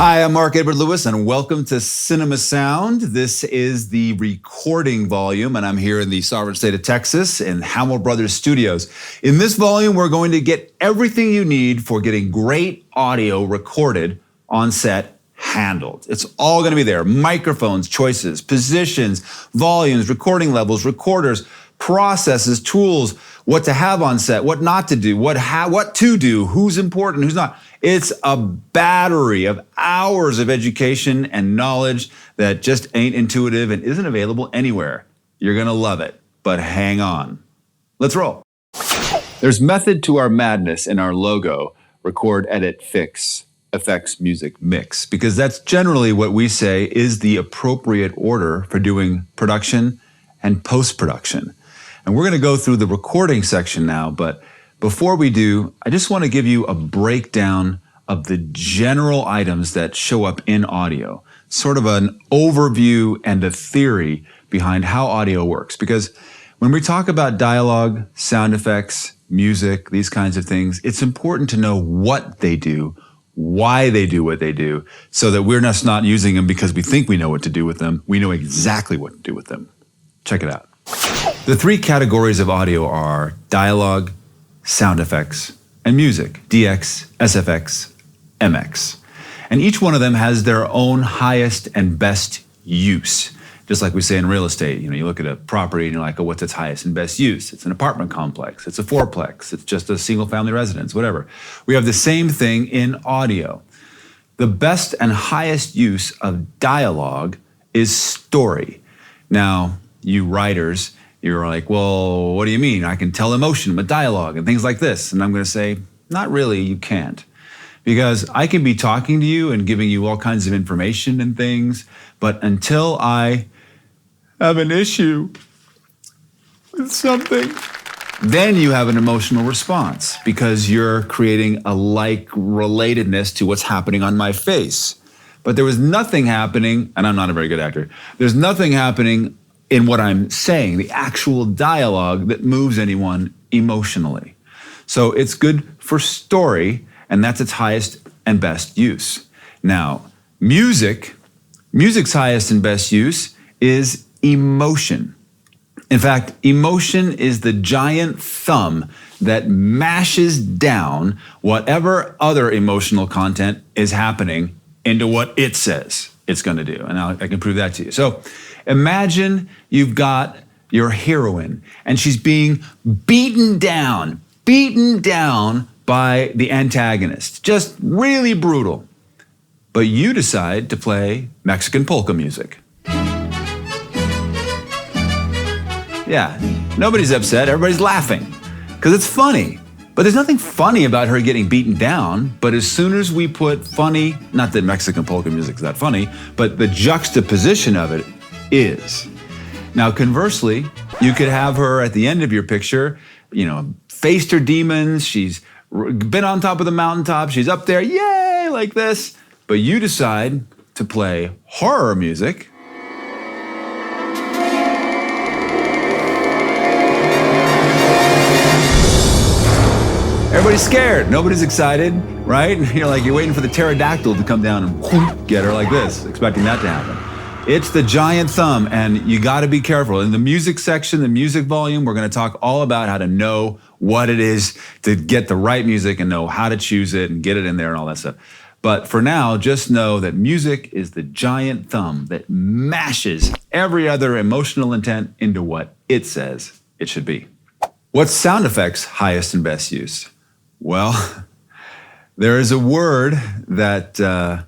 Hi, I'm Mark Edward Lewis, and welcome to Cinema Sound. This is the recording volume, and I'm here in the sovereign state of Texas in Hamill Brothers Studios. In this volume, we're going to get everything you need for getting great audio recorded on set handled. It's all going to be there. Microphones, choices, positions, volumes, recording levels, recorders, processes, tools, what to have on set, what not to do, what to do, who's important, who's not. It's a battery of hours of education and knowledge that just ain't intuitive and isn't available anywhere. You're gonna love it, but hang on. Let's roll. There's method to our madness in our logo, record, edit, fix, effects, music, mix, because that's generally what we say is the appropriate order for doing production and post-production. And we're gonna go through the recording section now, but before we do, I just wanna give you a breakdown of the general items that show up in audio, sort of an overview and a theory behind how audio works. Because when we talk about dialogue, sound effects, music, these kinds of things, it's important to know what they do, why they do what they do, so that we're just not using them because we think we know what to do with them. We know exactly what to do with them. Check it out. The three categories of audio are dialogue, sound effects, and music, DX, SFX, MX. And each one of them has their own highest and best use. Just like we say in real estate, you look at a property and you're like, oh, what's its highest and best use? It's an apartment complex, it's a fourplex, it's just a single family residence, whatever. We have the same thing in audio. The best and highest use of dialogue is story. Now, you writers, you're like, well, what do you mean? I can tell emotion with dialogue and things like this. And I'm going to say, not really, you can't. Because I can be talking to you and giving you all kinds of information and things, but until I have an issue with something, then you have an emotional response because you're creating a like-relatedness to what's happening on my face. But there was nothing happening, and I'm not a very good actor, there's nothing happening in what I'm saying, the actual dialogue that moves anyone emotionally. So it's good for story, and that's its highest and best use. Now, music's highest and best use is emotion. In fact, emotion is the giant thumb that mashes down whatever other emotional content is happening into what it says it's going to do. And I can prove that to you. So imagine you've got your heroine and she's being beaten down by the antagonist. Just really brutal. But you decide to play Mexican polka music. Yeah, nobody's upset, everybody's laughing, because it's funny. But there's nothing funny about her getting beaten down, but as soon as we put funny, not that Mexican polka music's that funny, but the juxtaposition of it is. Now, conversely, you could have her at the end of your picture, faced her demons, she's been on top of the mountaintop, she's up there, yay, like this, but you decide to play horror music. Everybody's scared, nobody's excited, right? You're waiting for the pterodactyl to come down and get her like this, expecting that to happen. It's the giant thumb, and you gotta be careful. In the music section, the music volume, we're gonna talk all about how to know what it is to get the right music and know how to choose it and get it in there and all that stuff. But for now, just know that music is the giant thumb that mashes every other emotional intent into what it says it should be. What's sound effects' highest and best use? Well, there is a word that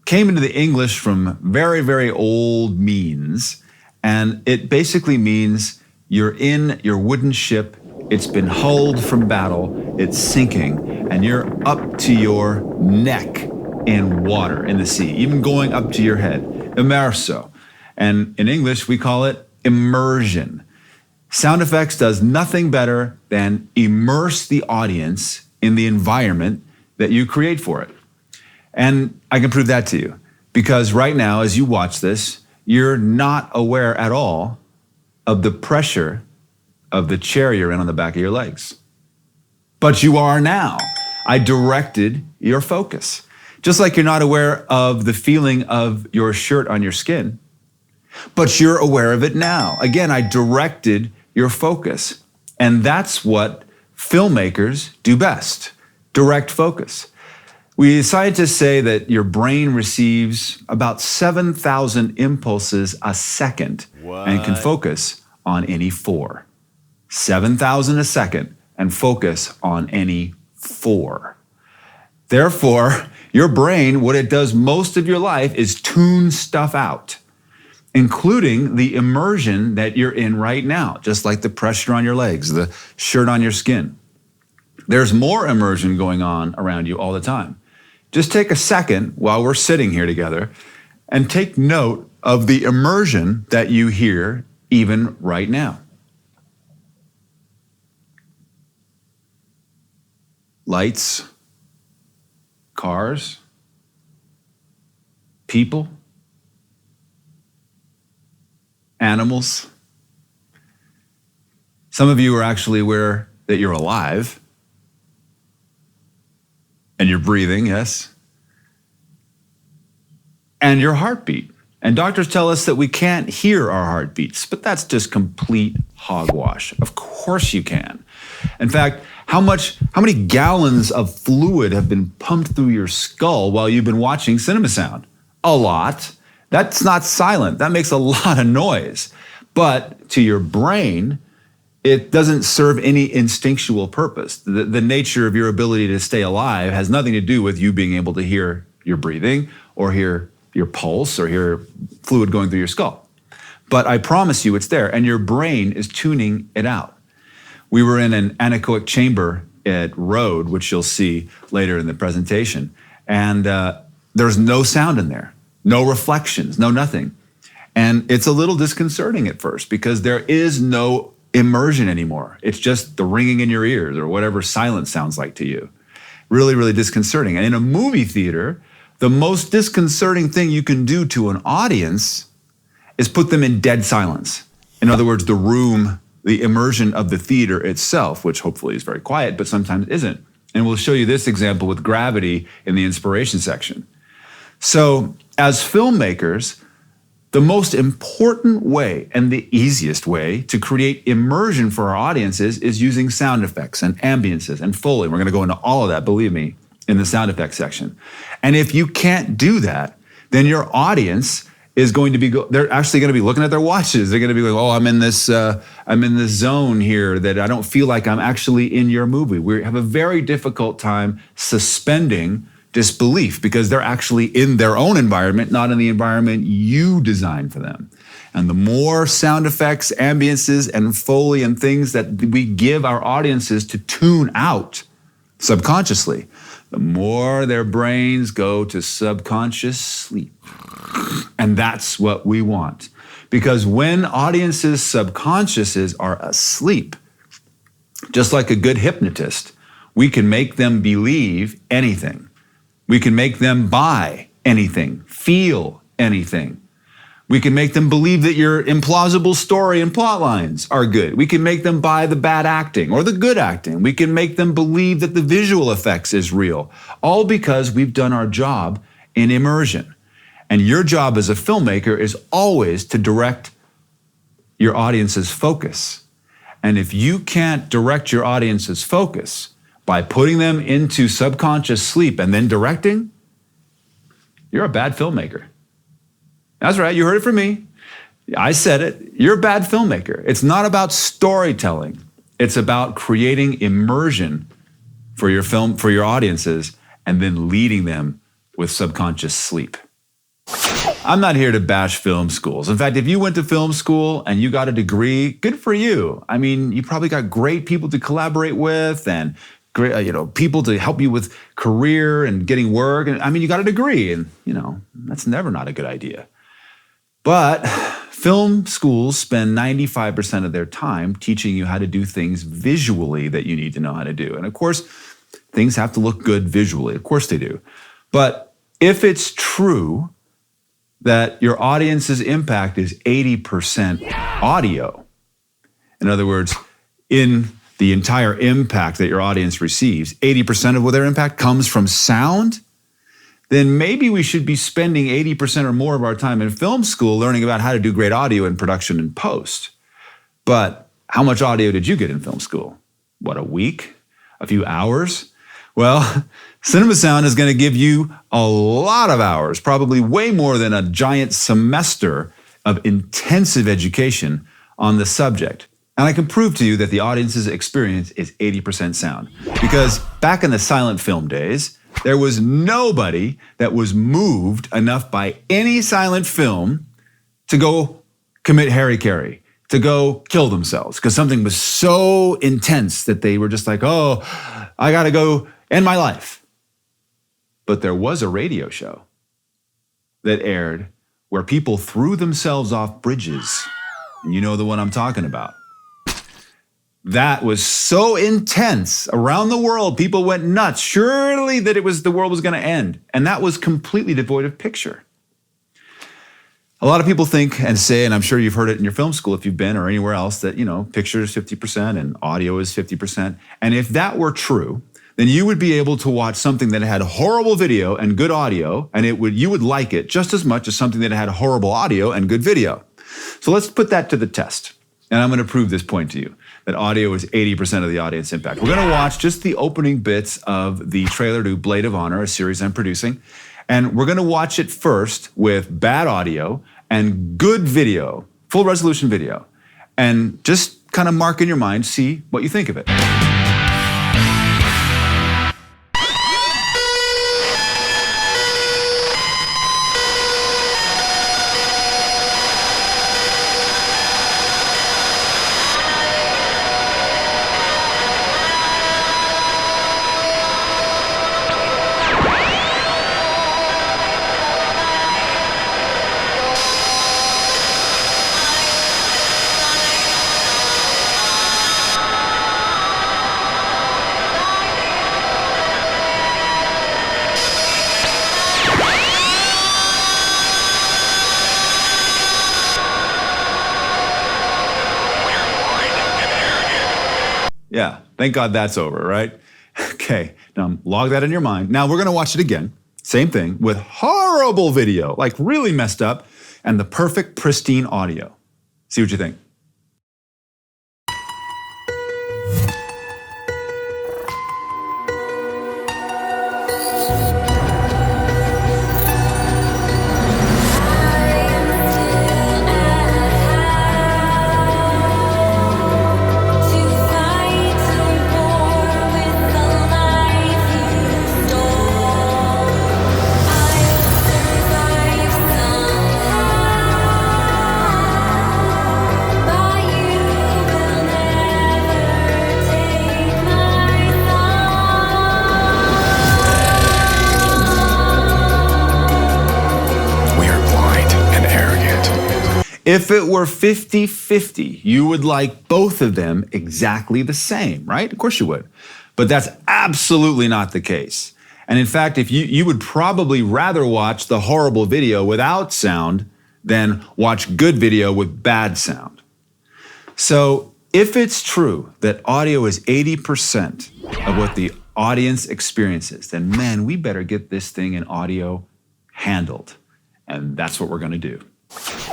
came into the English from very, very old means, and it basically means you're in your wooden ship, it's been hulled from battle, it's sinking, and you're up to your neck in water, in the sea, even going up to your head, immerso. And in English, we call it immersion. Sound effects does nothing better than immerse the audience in the environment that you create for it. And I can prove that to you, because right now, as you watch this, you're not aware at all of the pressure of the chair you're in on the back of your legs. But you are now. I directed your focus. Just like you're not aware of the feeling of your shirt on your skin, but you're aware of it now. Again, I directed your focus. And that's what filmmakers do best, direct focus. Scientists say that your brain receives about 7,000 impulses a second and can focus on any 4. 7,000 a second and focus on any 4. Therefore, your brain, what it does most of your life is tune stuff out, including the immersion that you're in right now, just like the pressure on your legs, the shirt on your skin. There's more immersion going on around you all the time. Just take a second while we're sitting here together and take note of the immersion that you hear even right now. Lights, cars, people, animals. Some of you are actually aware that you're alive and you're breathing, yes, and your heartbeat. And doctors tell us that we can't hear our heartbeats, but that's just complete hogwash. Of course you can. In fact, how many gallons of fluid have been pumped through your skull while you've been watching Cinema Sound? A lot. That's not silent. That makes a lot of noise. But to your brain, it doesn't serve any instinctual purpose. The nature of your ability to stay alive has nothing to do with you being able to hear your breathing or hear your pulse or hear fluid going through your skull. But I promise you it's there, and your brain is tuning it out. We were in an anechoic chamber at Rode, which you'll see later in the presentation, and there's no sound in there, no reflections, no nothing. And it's a little disconcerting at first because there is no immersion anymore. It's just the ringing in your ears or whatever silence sounds like to you. Really, really disconcerting. And in a movie theater, the most disconcerting thing you can do to an audience is put them in dead silence. In other words, the room, the immersion of the theater itself, which hopefully is very quiet, but sometimes isn't. And we'll show you this example with Gravity in the inspiration section. So as filmmakers, the most important way and the easiest way to create immersion for our audiences is using sound effects and ambiances and Foley. We're going to go into all of that, believe me, in the sound effects section. And if you can't do that, then your audience is going to be, they're actually going to be looking at their watches. They're going to be like, oh, I'm in this zone here that I don't feel like I'm actually in your movie. We have a very difficult time suspending disbelief because they're actually in their own environment, not in the environment you designed for them. And the more sound effects, ambiances, and Foley and things that we give our audiences to tune out subconsciously, the more their brains go to subconscious sleep. And that's what we want. Because when audiences' subconsciouses are asleep, just like a good hypnotist, we can make them believe anything. We can make them buy anything, feel anything. We can make them believe that your implausible story and plot lines are good. We can make them buy the bad acting or the good acting. We can make them believe that the visual effects is real, all because we've done our job in immersion. And your job as a filmmaker is always to direct your audience's focus. And if you can't direct your audience's focus by putting them into subconscious sleep and then directing, you're a bad filmmaker. That's right, you heard it from me. I said it, you're a bad filmmaker. It's not about storytelling. It's about creating immersion for your film, for your audiences, and then leading them with subconscious sleep. I'm not here to bash film schools. In fact, if you went to film school and you got a degree, good for you. I mean, you probably got great people to collaborate with and great, people to help you with career and getting work. And I mean, you got a degree and, that's never not a good idea. But film schools spend 95% of their time teaching you how to do things visually that you need to know how to do. And of course, things have to look good visually. Of course they do. But if it's true that your audience's impact is 80% audio, in other words, in the entire impact that your audience receives, 80% of their impact comes from sound, then maybe we should be spending 80% or more of our time in film school learning about how to do great audio in production and post. But how much audio did you get in film school? What, a week? A few hours? Well, Cinema Sound is going to give you a lot of hours, probably way more than a giant semester of intensive education on the subject. And I can prove to you that the audience's experience is 80% sound. Because back in the silent film days, there was nobody that was moved enough by any silent film to go commit hara-kiri, to go kill themselves, because something was so intense that they were just like, oh, I gotta go end my life. But there was a radio show that aired where people threw themselves off bridges. And you know the one I'm talking about. That was so intense. Around the world, people went nuts. Surely that the world was gonna end. And that was completely devoid of picture. A lot of people think and say, and I'm sure you've heard it in your film school if you've been or anywhere else, that, picture is 50% and audio is 50%. And if that were true, then you would be able to watch something that had horrible video and good audio, and you would like it just as much as something that had horrible audio and good video. So let's put that to the test. And I'm going to prove this point to you, that audio is 80% of the audience impact. We're going to watch just the opening bits of the trailer to Blade of Honor, a series I'm producing. And we're going to watch it first with bad audio and good video, full resolution video. And just kind of mark in your mind, see what you think of it. Yeah, thank God that's over, right? Okay, now log that in your mind. Now we're gonna watch it again, same thing, with horrible video, like really messed up, and the perfect pristine audio. See what you think. If it were 50-50, you would like both of them exactly the same, right? Of course you would. But that's absolutely not the case. And in fact, if you would probably rather watch the horrible video without sound than watch good video with bad sound. So if it's true that audio is 80% of what the audience experiences, then man, we better get this thing in audio handled. And that's what we're gonna do.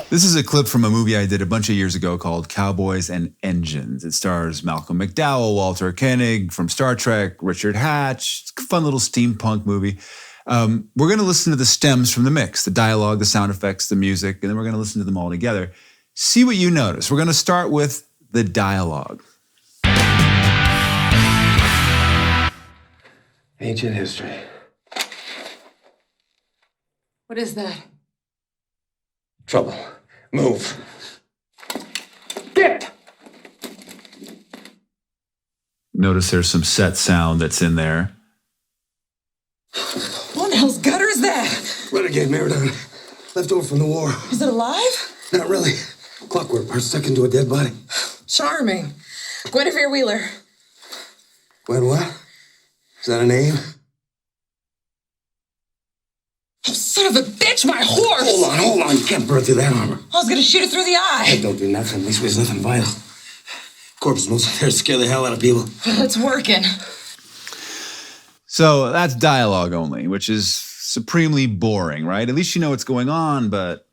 This is a clip from a movie I did a bunch of years ago called Cowboys and Engines. It stars Malcolm McDowell, Walter Koenig from Star Trek, Richard Hatch. It's a fun little steampunk movie. We're going to listen to the stems from the mix, the dialogue, the sound effects, the music, and then we're going to listen to them all together. See what you notice. We're going to start with the dialogue. Ancient history. What is that? Trouble. Move. Get! Notice there's some set sound that's in there. What the hell's gutter is that? Renegade Marathon. Left over from the war. Is it alive? Not really. Clockwork parts stuck into a dead body. Charming. Guinevere Wheeler. Gwen what? Is that a name? Oh, son of a bitch, my horse! Hold on. You can't burn through that armor. I was gonna shoot it through the eye. Hey, don't do nothing. At least there's nothing vital. Corpse is mostly there to scare the hell out of people. It's working. So that's dialogue only, which is supremely boring, right? At least you know what's going on, but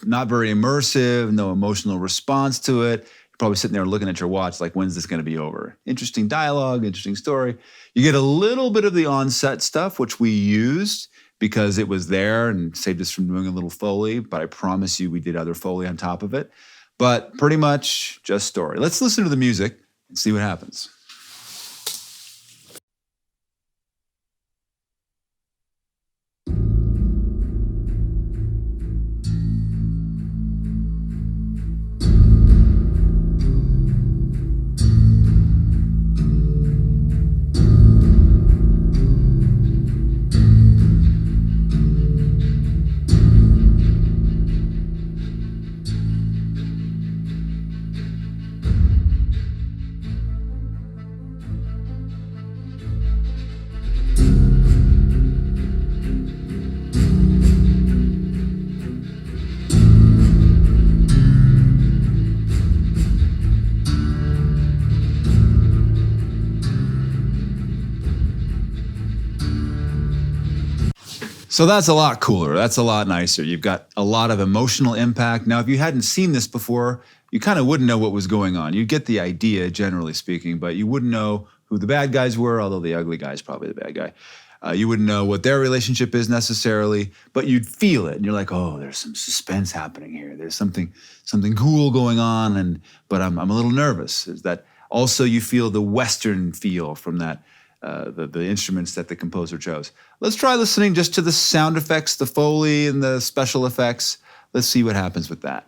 not very immersive, no emotional response to it. You're probably sitting there looking at your watch like, when's this going to be over? Interesting dialogue, interesting story. You get a little bit of the on-set stuff, which we used because it was there and saved us from doing a little Foley, but I promise you we did other Foley on top of it. But pretty much just story. Let's listen to the music and see what happens. So that's a lot cooler. That's a lot nicer. You've got a lot of emotional impact. Now, if you hadn't seen this before, you kind of wouldn't know what was going on. You'd get the idea, generally speaking, but you wouldn't know who the bad guys were, although the ugly guy's probably the bad guy. You wouldn't know what their relationship is necessarily, but you'd feel it. And you're like, oh, there's some suspense happening here. There's something cool going on, but I'm a little nervous. Is that also you feel the Western feel from that, the instruments that the composer chose. Let's try listening just to the sound effects, the Foley and the special effects. Let's see what happens with that.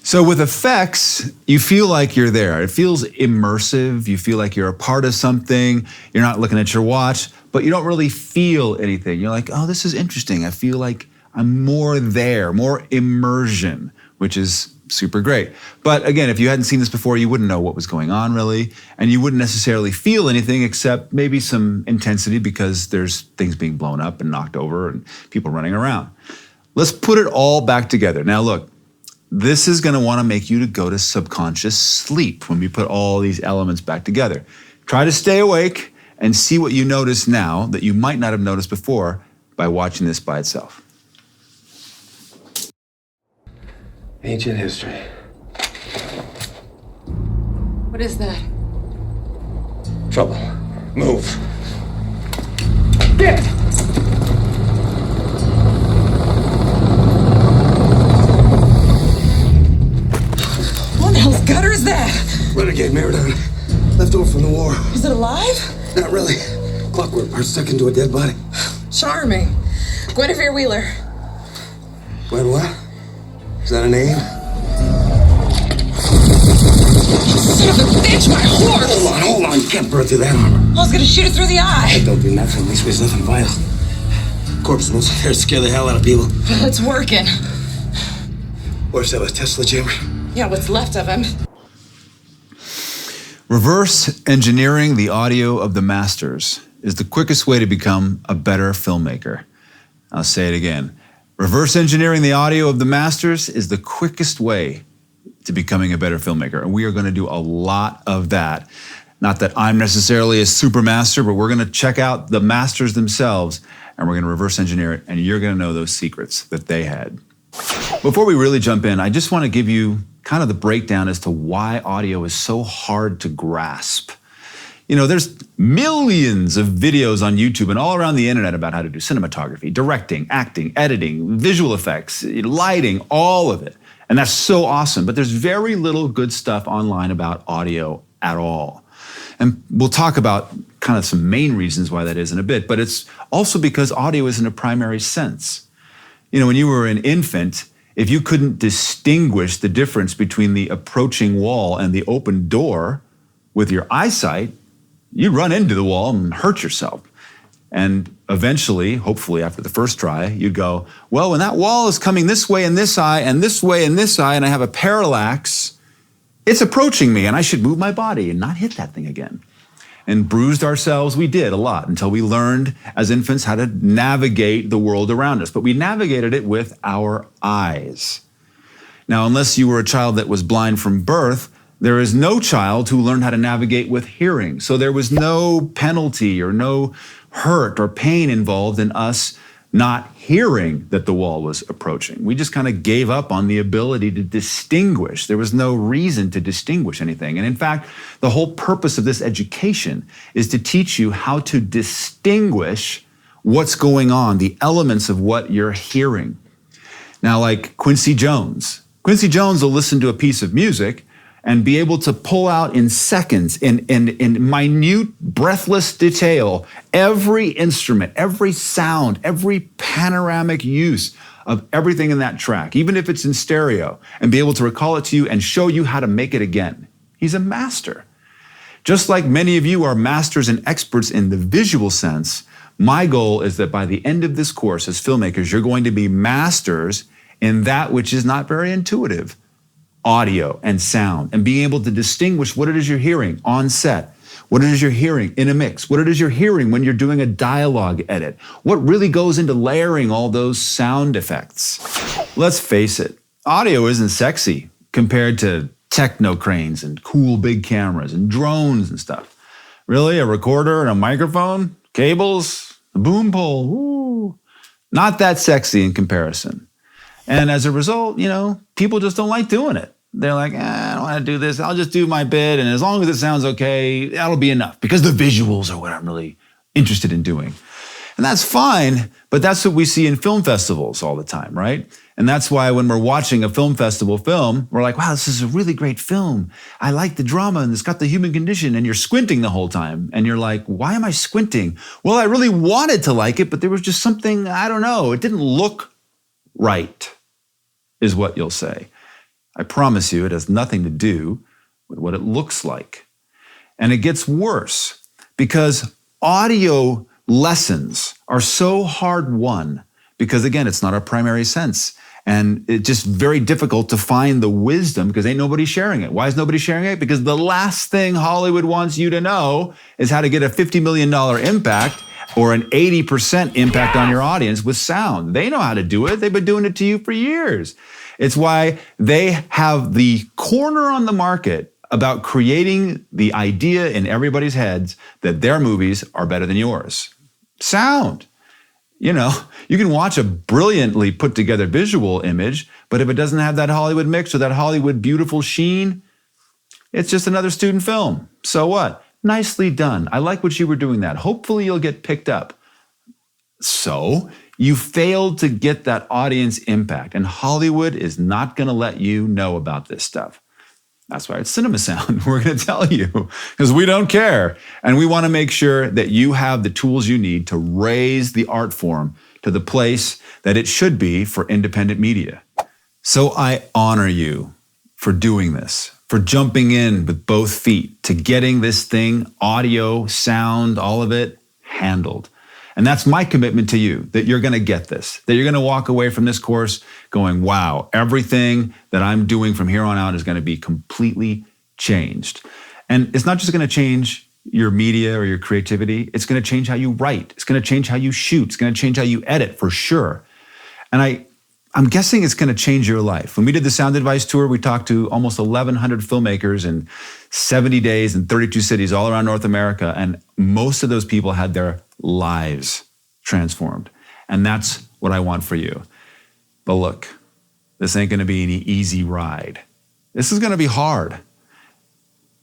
So with effects, you feel like you're there. It feels immersive. You feel like you're a part of something. You're not looking at your watch, but you don't really feel anything. You're like, oh, this is interesting. I feel like I'm more there, more immersion, which is super great. But again, if you hadn't seen this before, you wouldn't know what was going on really, and you wouldn't necessarily feel anything except maybe some intensity because there's things being blown up and knocked over and people running around. Let's put it all back together. Now look, this is going to want to make you to go to subconscious sleep when we put all these elements back together. Try to stay awake and see what you notice now that you might not have noticed before by watching this by itself. Ancient history. What is that? Trouble. Move. Get! What the hell's gutter is that? Renegade Marathon. Left over from the war. Is it alive? Not really. Clockwork part stuck into a dead body. Charming. Guinevere Wheeler. Gwen what? Is that a name? Son of a bitch, my horse! Hold on. You can't burn through that armor. I was gonna shoot it through the eye. Hey, don't do nothing. At least there's nothing vital. Corpse is mostly there to scare the hell out of people. It's working. Or is that a Tesla chamber? Yeah, what's left of him. Reverse engineering the audio of the masters is the quickest way to become a better filmmaker. I'll say it again. Reverse engineering the audio of the masters is the quickest way to becoming a better filmmaker. And we are going to do a lot of that. Not that I'm necessarily a super master, but we're going to check out the masters themselves and we're going to reverse engineer it, and you're going to know those secrets that they had. Before we really jump in, I just want to give you kind of the breakdown as to why audio is so hard to grasp. You know, there's millions of videos on YouTube and all around the internet about how to do cinematography, directing, acting, editing, visual effects, lighting, all of it. And that's so awesome. But there's very little good stuff online about audio at all. And we'll talk about kind of some main reasons why that is in a bit, but it's also because audio isn't a primary sense. You know, when you were an infant, if you couldn't distinguish the difference between the approaching wall and the open door with your eyesight, you'd run into the wall and hurt yourself. And eventually, hopefully after the first try, you'd go, well, when that wall is coming this way in this eye and this way in this eye, and I have a parallax, it's approaching me and I should move my body and not hit that thing again. And bruised ourselves, we did a lot until we learned as infants how to navigate the world around us. But we navigated it with our eyes. Now, unless you were a child that was blind from birth, there is no child who learned how to navigate with hearing. So there was no penalty or no hurt or pain involved in us not hearing that the wall was approaching. We just kind of gave up on the ability to distinguish. There was no reason to distinguish anything. And in fact, the whole purpose of this education is to teach you how to distinguish what's going on, the elements of what you're hearing. Now, like Quincy Jones will listen to a piece of music and be able to pull out in seconds, in minute, breathless detail, every instrument, every sound, every panoramic use of everything in that track, even if it's in stereo, and be able to recall it to you and show you how to make it again. He's a master. Just like many of you are masters and experts in the visual sense, my goal is that by the end of this course as filmmakers, you're going to be masters in that which is not very intuitive, audio and sound, and being able to distinguish what it is you're hearing on set, what it is you're hearing in a mix, what it is you're hearing when you're doing a dialogue edit, what really goes into layering all those sound effects. Let's face it, audio isn't sexy compared to techno cranes and cool big cameras and drones and stuff. Really, a recorder and a microphone, cables, a boom pole, woo, not that sexy in comparison. And as a result, you know, people just don't like doing it. They're like, I don't want to do this. I'll just do my bit. And as long as it sounds okay, that'll be enough because the visuals are what I'm really interested in doing. And that's fine, but that's what we see in film festivals all the time, right? And that's why when we're watching a film festival film, we're like, wow, this is a really great film. I like the drama and it's got the human condition, and you're squinting the whole time. And you're like, why am I squinting? Well, I really wanted to like it, but there was just something, I don't know, it didn't look right, is what you'll say. I promise you, it has nothing to do with what it looks like. And it gets worse because audio lessons are so hard won because, again, it's not our primary sense. And it's just very difficult to find the wisdom because ain't nobody sharing it. Why is nobody sharing it? Because the last thing Hollywood wants you to know is how to get a $50 million impact or an 80% impact on your audience with sound. They know how to do it. They've been doing it to you for years. It's why they have the corner on the market about creating the idea in everybody's heads that their movies are better than yours. Sound. You know, you can watch a brilliantly put together visual image, but if it doesn't have that Hollywood mix or that Hollywood beautiful sheen, it's just another student film. So what? Nicely done. I like what you were doing that. Hopefully you'll get picked up. So you failed to get that audience impact, and Hollywood is not going to let you know about this stuff. That's why it's Cinema Sound. We're going to tell you because we don't care. And we want to make sure that you have the tools you need to raise the art form to the place that it should be for independent media. So I honor you for doing this, for jumping in with both feet to getting this thing, audio, sound, all of it, handled. And that's my commitment to you, that you're going to get this, that you're going to walk away from this course going, wow, everything that I'm doing from here on out is going to be completely changed. And it's not just going to change your media or your creativity. It's going to change how you write. It's going to change how you shoot. It's going to change how you edit for sure. And I'm guessing it's going to change your life. When we did the Sound Advice Tour, we talked to almost 1,100 filmmakers in 70 days in 32 cities all around North America. And most of those people had their lives transformed. And that's what I want for you. But look, this ain't going to be any easy ride. This is going to be hard,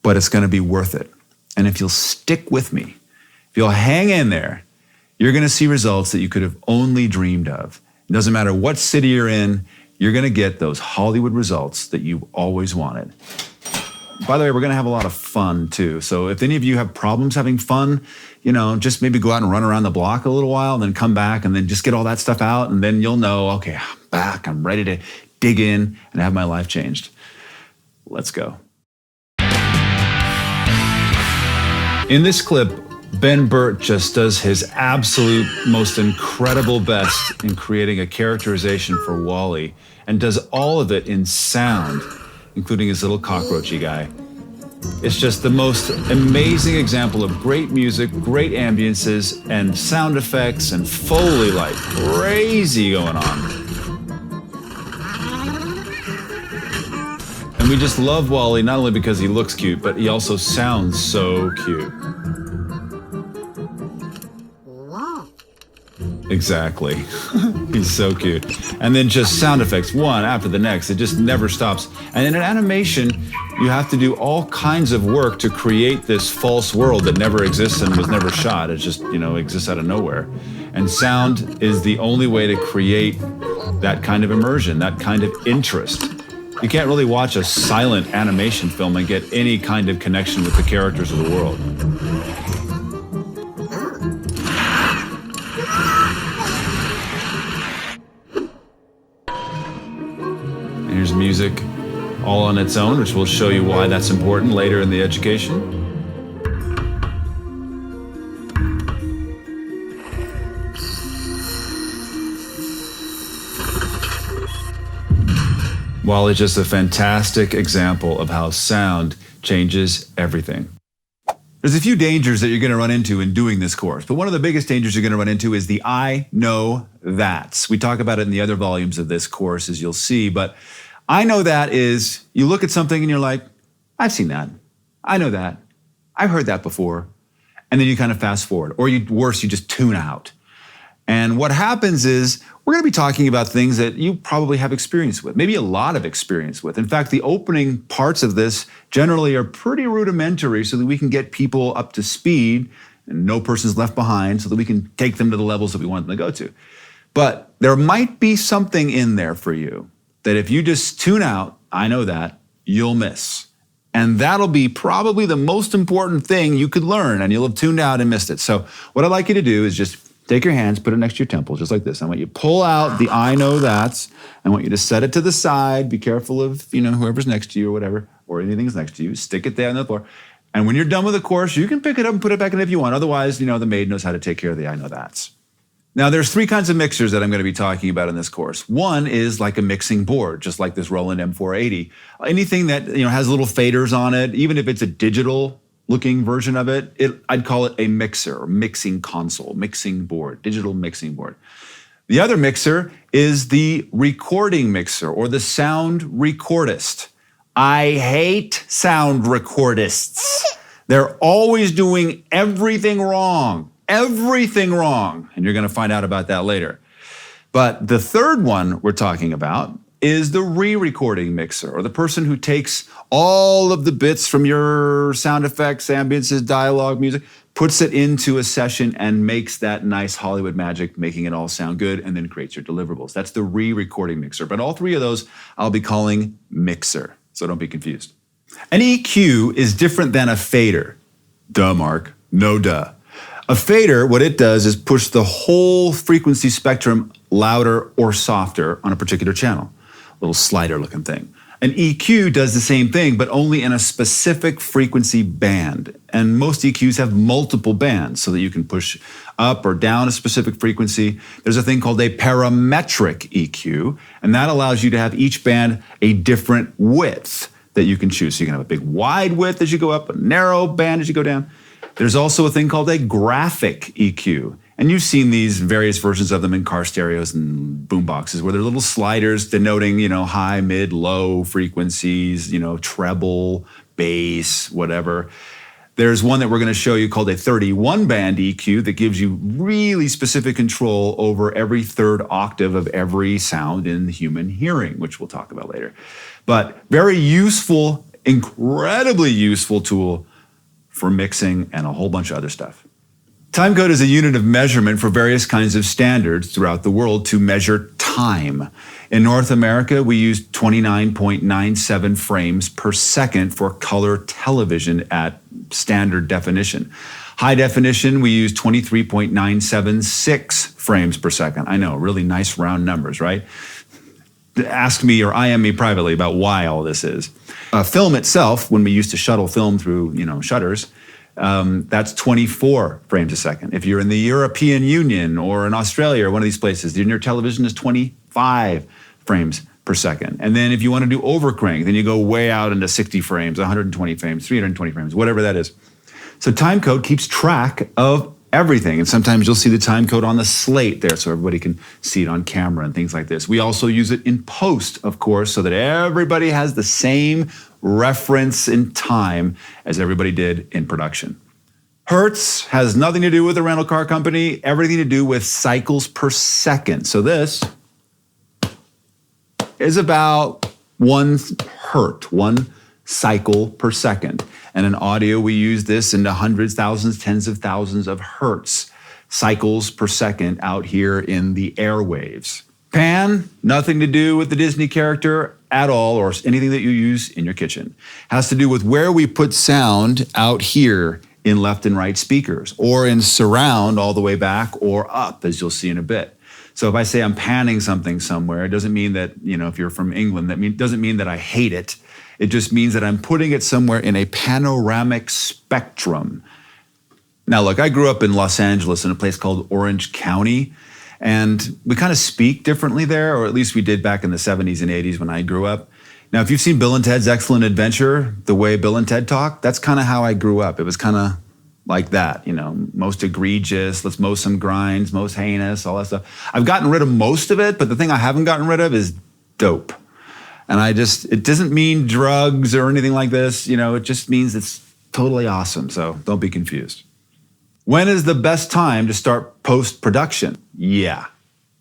but it's going to be worth it. And if you'll stick with me, if you'll hang in there, you're going to see results that you could have only dreamed of. It doesn't matter what city you're in, you're going to get those Hollywood results that you've always wanted. By the way, we're going to have a lot of fun too. So if any of you have problems having fun, just maybe go out and run around the block a little while and then come back and then just get all that stuff out. And then you'll know, okay, I'm back. I'm ready to dig in and have my life changed. Let's go. In this clip, Ben Burtt just does his absolute most incredible best in creating a characterization for Wally and does all of it in sound, including his little cockroachy guy. It's just the most amazing example of great music, great ambiances, and sound effects and Foley like crazy going on. And we just love Wally not only because he looks cute, but he also sounds so cute. Exactly. He's so cute. And then just sound effects, one after the next. It just never stops. And in an animation, you have to do all kinds of work to create this false world that never exists and was never shot. It just, exists out of nowhere. And sound is the only way to create that kind of immersion, that kind of interest. You can't really watch a silent animation film and get any kind of connection with the characters of the world. And here's music all on its own, which will show you why that's important later in the education. Wally is just a fantastic example of how sound changes everything. There's a few dangers that you're going to run into in doing this course, but one of the biggest dangers you're going to run into is the I know that's. We talk about it in the other volumes of this course, as you'll see, but I know that is you look at something and you're like, I've seen that. I know that. I've heard that before. And then you kind of fast forward, or worse, you just tune out. And what happens is we're going to be talking about things that you probably have experience with, maybe a lot of experience with. In fact, the opening parts of this generally are pretty rudimentary so that we can get people up to speed and no person's left behind so that we can take them to the levels that we want them to go to. But there might be something in there for you that if you just tune out, I know that, you'll miss. And that'll be probably the most important thing you could learn, and you'll have tuned out and missed it. So what I'd like you to do is just take your hands, put it next to your temple, just like this. I want you to pull out the I know that's. I want you to set it to the side. Be careful of, whoever's next to you or whatever, or anything's next to you. Stick it there on the floor. And when you're done with the course, you can pick it up and put it back in if you want. Otherwise, the maid knows how to take care of the I know that's. Now, there's three kinds of mixers that I'm going to be talking about in this course. One is like a mixing board, just like this Roland M480. Anything that has little faders on it, even if it's a digital looking version of it, I'd call it a mixer, or mixing console, mixing board, digital mixing board. The other mixer is the recording mixer, or the sound recordist. I hate sound recordists. They're always doing everything wrong. And you're going to find out about that later. But the third one we're talking about is the re-recording mixer, or the person who takes all of the bits from your sound effects, ambiances, dialogue, music, puts it into a session and makes that nice Hollywood magic, making it all sound good, and then creates your deliverables. That's the re-recording mixer. But all three of those I'll be calling mixer, so don't be confused. An EQ is different than a fader. Duh, Mark. No duh. A fader, what it does is push the whole frequency spectrum louder or softer on a particular channel. Little slider looking thing. An EQ does the same thing, but only in a specific frequency band. And most EQs have multiple bands so that you can push up or down a specific frequency. There's a thing called a parametric EQ, and that allows you to have each band a different width that you can choose. So you can have a big wide width as you go up, a narrow band as you go down. There's also a thing called a graphic EQ. And you've seen these various versions of them in car stereos and boom boxes where they're little sliders denoting, high, mid, low frequencies, treble, bass, whatever. There's one that we're going to show you called a 31 band EQ that gives you really specific control over every third octave of every sound in human hearing, which we'll talk about later. But very useful, incredibly useful tool for mixing and a whole bunch of other stuff. Timecode is a unit of measurement for various kinds of standards throughout the world to measure time. In North America, we use 29.97 frames per second for color television at standard definition. High definition, we use 23.976 frames per second. I know, really nice round numbers, right? Ask me or IM me privately about why all this is. Film itself, when we used to shuttle film through, shutters, that's 24 frames a second. If you're in the European Union or in Australia or one of these places, then your television is 25 frames per second. And then if you want to do overcrank, then you go way out into 60 frames, 120 frames, 320 frames, whatever that is. So timecode keeps track of everything. And sometimes you'll see the timecode on the slate there so everybody can see it on camera and things like this. We also use it in post, of course, so that everybody has the same reference in time as everybody did in production. Hertz has nothing to do with the rental car company, everything to do with cycles per second. So this is about 1 hertz, 1 cycle per second. And in audio, we use this into hundreds, thousands, tens of thousands of hertz cycles per second out here in the airwaves. Pan, nothing to do with the Disney character at all, or anything that you use in your kitchen. Has to do with where we put sound out here in left and right speakers, or in surround all the way back or up, as you'll see in a bit. So if I say I'm panning something somewhere, it doesn't mean that, if you're from England, doesn't mean that I hate it. It just means that I'm putting it somewhere in a panoramic spectrum. Now, look, I grew up in Los Angeles in a place called Orange County, and we kind of speak differently there, or at least we did back in the 70s and 80s when I grew up. Now, if you've seen Bill and Ted's Excellent Adventure, the way Bill and Ted talk, that's kind of how I grew up. It was kind of like that, most egregious, let's mow some grinds, most heinous, all that stuff. I've gotten rid of most of it, but the thing I haven't gotten rid of is dope. And it doesn't mean drugs or anything like this, it just means it's totally awesome, so don't be confused. When is the best time to start post-production? Yeah,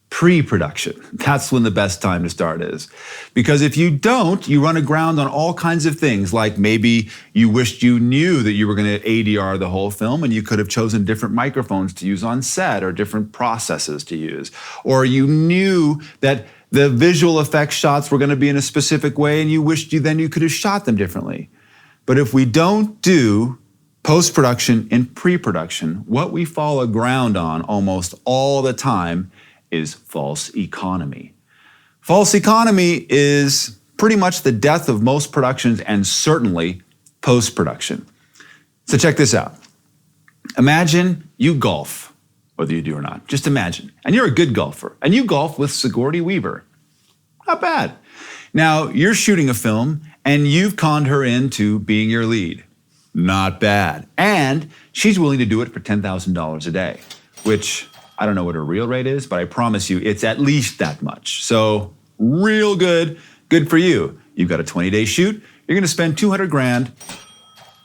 pre-production. That's when the best time to start is. Because if you don't, you run aground on all kinds of things, like maybe you wished you knew that you were going to ADR the whole film and you could have chosen different microphones to use on set or different processes to use. Or you knew that the visual effects shots were going to be in a specific way and you wished you could have shot them differently. But if we don't do post-production and pre-production, what we fall aground on almost all the time is false economy. False economy is pretty much the death of most productions and certainly post-production. So check this out. Imagine you golf. Whether you do or not, just imagine. And you're a good golfer, and you golf with Sigourney Weaver. Not bad. Now, you're shooting a film, and you've conned her into being your lead. Not bad. And she's willing to do it for $10,000 a day, which I don't know what her real rate is, but I promise you it's at least that much. So real good for you. You've got a 20-day shoot. You're going to spend $200,000,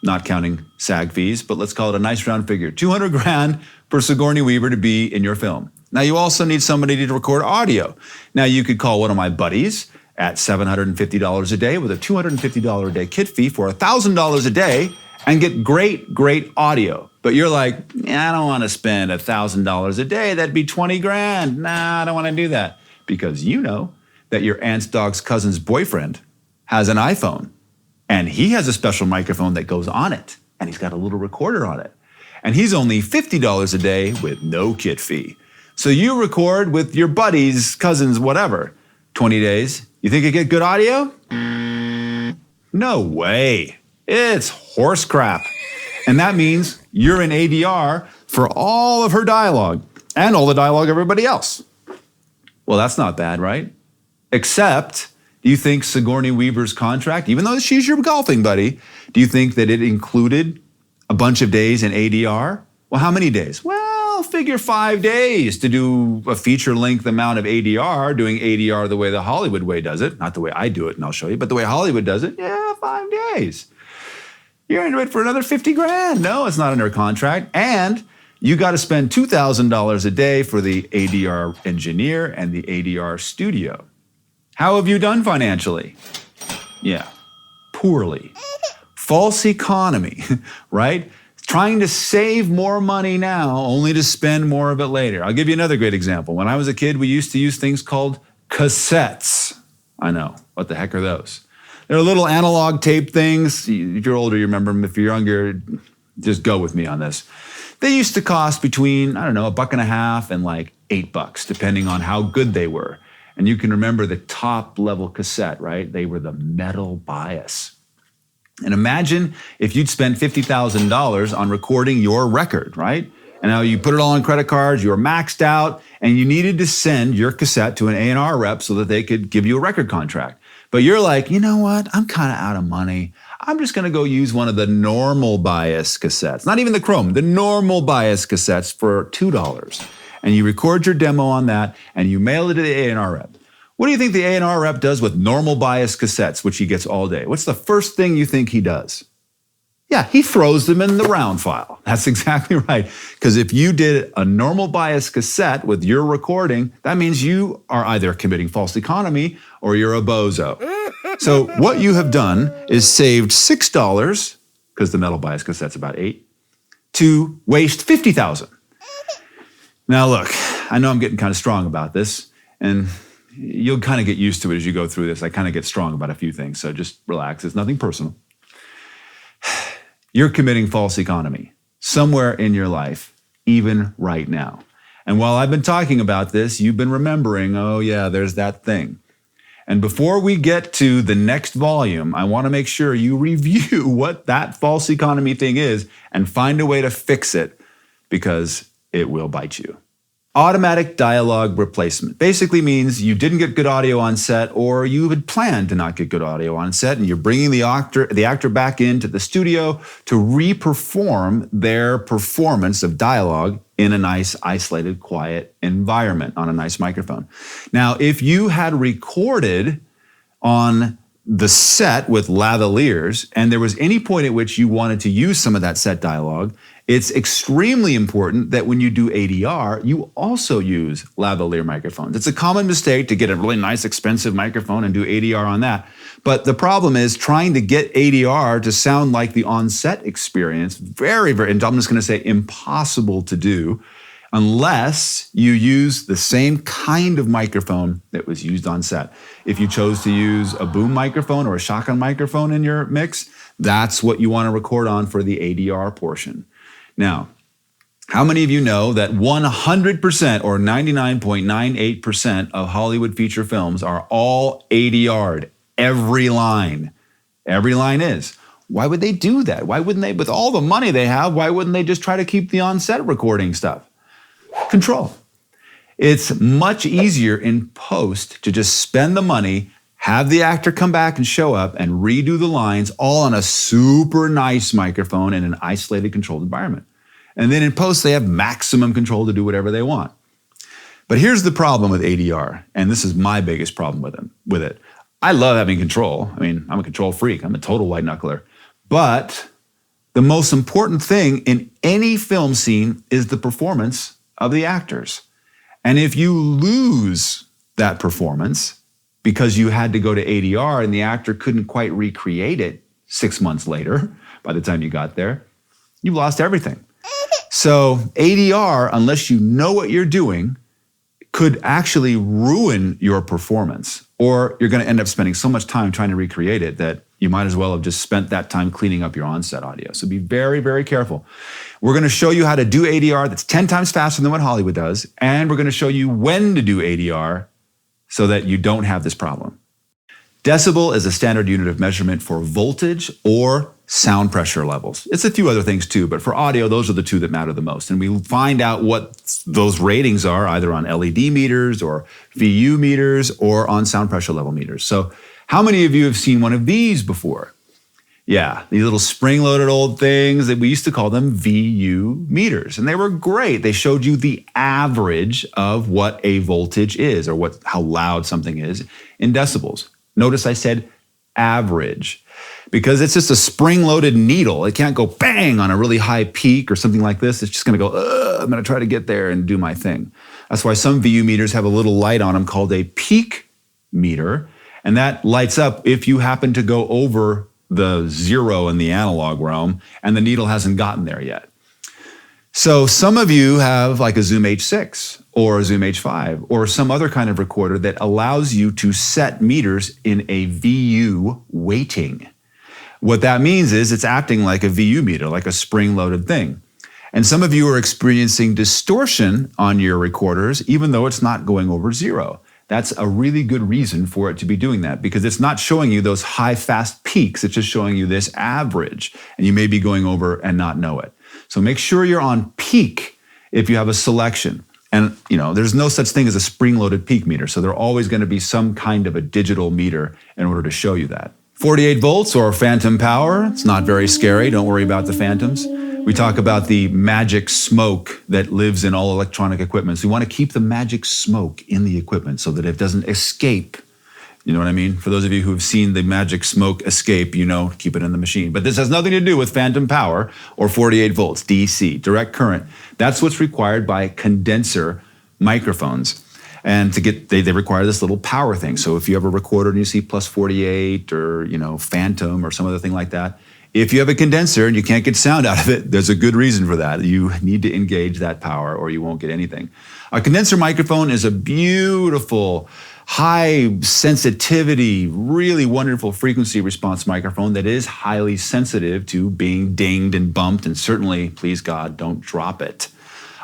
not counting SAG fees, but let's call it a nice round figure, $200,000 for Sigourney Weaver to be in your film. Now, you also need somebody to record audio. Now, you could call one of my buddies at $750 a day with a $250 a day kit fee for $1,000 a day and get great audio. But you're like, I don't want to spend $1,000 a day. That'd be $20,000. Nah, I don't want to do that. Because you know that your aunt's dog's cousin's boyfriend has an iPhone and he has a special microphone that goes on it and he's got a little recorder on it. And he's only $50 a day with no kit fee. So you record with your buddies, cousins, whatever, 20 days. You think you get good audio? No way. It's horse crap. And that means you're in ADR for all of her dialogue and all the dialogue of everybody else. Well, that's not bad, right? Except, do you think Sigourney Weaver's contract, even though she's your golfing buddy, do you think that it included a bunch of days in ADR? Well, how many days? Well, figure 5 days to do a feature-length amount of ADR, doing ADR the way the Hollywood way does it. Not the way I do it, and I'll show you, but the way Hollywood does it, yeah, 5 days. You're into it for another $50,000. No, it's not under contract. And you got to spend $2,000 a day for the ADR engineer and the ADR studio. How have you done financially? Yeah, poorly. False economy, right? trying to save more money now only to spend more of it later. I'll give you another great example. When I was a kid, we used to use things called cassettes. I know, what the heck are those? They're little analog tape things. If you're older, you remember them. If you're younger, just go with me on this. They used to cost between, I don't know, $1.50 and like $8, depending on how good they were. And you can remember the top level cassette, right? They were the metal bias. And imagine if you'd spent $50,000 on recording your record, right? And now you put it all on credit cards, you were maxed out, and you needed to send your cassette to an A&R rep so that they could give you a record contract. But you're like, you know what? I'm kind of out of money. I'm just going to go use one of the normal bias cassettes, not even the Chrome, the normal bias cassettes for $2. And you record your demo on that and you mail it to the A&R rep. What do you think the A&R rep does with normal bias cassettes, which he gets all day? What's the first thing you think he does? Yeah, he throws them in the round file. That's exactly right. Because if you did a normal bias cassette with your recording, that means you are either committing false economy or you're a bozo. So what you have done is saved $6, because the metal bias cassette's about $8, to waste $50,000. Now look, I know I'm getting kind of strong about this, and you'll kind of get used to it as you go through this. I kind of get strong about a few things, so just relax. It's nothing personal. You're committing false economy somewhere in your life, even right now. And while I've been talking about this, you've been remembering, oh yeah, there's that thing. And before we get to the next volume, I want to make sure you review what that false economy thing is and find a way to fix it, because it will bite you. Automatic dialogue replacement basically means you didn't get good audio on set, or you had planned to not get good audio on set, and you're bringing the actor back into the studio to re-perform their performance of dialogue in a nice, isolated, quiet environment on a nice microphone. Now, if you had recorded on the set with lavaliers, and there was any point at which you wanted to use some of that set dialogue, it's extremely important that when you do ADR, you also use lavalier microphones. It's a common mistake to get a really nice, expensive microphone and do ADR on that. But the problem is trying to get ADR to sound like the on-set experience, very, and I'm just going to say impossible to do, unless you use the same kind of microphone that was used on set. If you chose to use a boom microphone or a shotgun microphone in your mix, that's what you want to record on for the ADR portion. Now, how many of you know that 100% or 99.98% of Hollywood feature films are all ADR'd? Every line. Every line is. Why would they do that? Why wouldn't they, with all the money they have, why wouldn't they just try to keep the on-set recording stuff? Control. It's much easier in post to just spend the money, have the actor come back and show up and redo the lines all on a super nice microphone in an isolated, controlled environment. And then in post, they have maximum control to do whatever they want. But here's the problem with ADR, and this is my biggest problem with it. I love having control. I mean, I'm a control freak. I'm a total white knuckler. But the most important thing in any film scene is the performance of the actors. And if you lose that performance because you had to go to ADR and the actor couldn't quite recreate it 6 months later, by the time you got there, you've lost everything. So ADR, unless you know what you're doing, could actually ruin your performance, or you're going to end up spending so much time trying to recreate it that you might as well have just spent that time cleaning up your on-set audio. So be very, very careful. We're going to show you how to do ADR that's 10 times faster than what Hollywood does, and we're going to show you when to do ADR so that you don't have this problem. Decibel is a standard unit of measurement for voltage or sound pressure levels. It's a few other things too, but for audio, those are the two that matter the most. And we find out what those ratings are either on LED meters or VU meters or on sound pressure level meters. So how many of you have seen one of these before? Yeah, these little spring-loaded old things that we used to call them VU meters. And they were great. They showed you the average of what a voltage is, or how loud something is in decibels. Notice I said average, because it's just a spring-loaded needle. It can't go bang on a really high peak or something like this. It's just gonna go, I'm gonna try to get there and do my thing. That's why some VU meters have a little light on them called a peak meter, and that lights up if you happen to go over the zero in the analog realm, and the needle hasn't gotten there yet. So some of you have like a Zoom H6 or a Zoom H5 or some other kind of recorder that allows you to set meters in a VU weighting. What that means is it's acting like a VU meter, like a spring-loaded thing. And some of you are experiencing distortion on your recorders, even though it's not going over zero. That's a really good reason for it to be doing that, because it's not showing you those high, fast peaks. It's just showing you this average, and you may be going over and not know it. So make sure you're on peak if you have a selection. And there's no such thing as a spring-loaded peak meter, so there's always going to be some kind of a digital meter in order to show you that. 48 volts or phantom power, it's not very scary. Don't worry about the phantoms. We talk about the magic smoke that lives in all electronic equipment. So we want to keep the magic smoke in the equipment so that it doesn't escape. You know what I mean? For those of you who have seen the magic smoke escape, keep it in the machine. But this has nothing to do with phantom power or 48 volts, DC, direct current. That's what's required by condenser microphones. And they require this little power thing. So if you have a recorder and you see plus 48 or, phantom or some other thing like that, if you have a condenser and you can't get sound out of it, there's a good reason for that. You need to engage that power or you won't get anything. A condenser microphone is a beautiful, high sensitivity, really wonderful frequency response microphone that is highly sensitive to being dinged and bumped, and certainly, please God, don't drop it.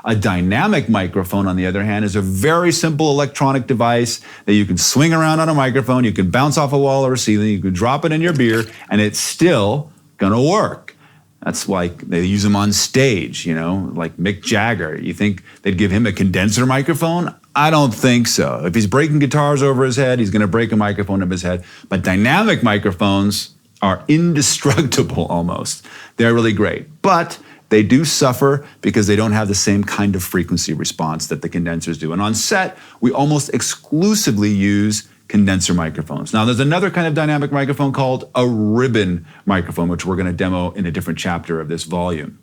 A dynamic microphone, on the other hand, is a very simple electronic device that you can swing around on a microphone, you can bounce off a wall or a ceiling, you can drop it in your beer, and it's still gonna work. That's why they use them on stage, like Mick Jagger. You think they'd give him a condenser microphone? I don't think so. If he's breaking guitars over his head, he's gonna break a microphone over his head. But dynamic microphones are indestructible almost. They're really great. But they do suffer because they don't have the same kind of frequency response that the condensers do. And on set, we almost exclusively use condenser microphones. Now, there's another kind of dynamic microphone called a ribbon microphone, which we're going to demo in a different chapter of this volume.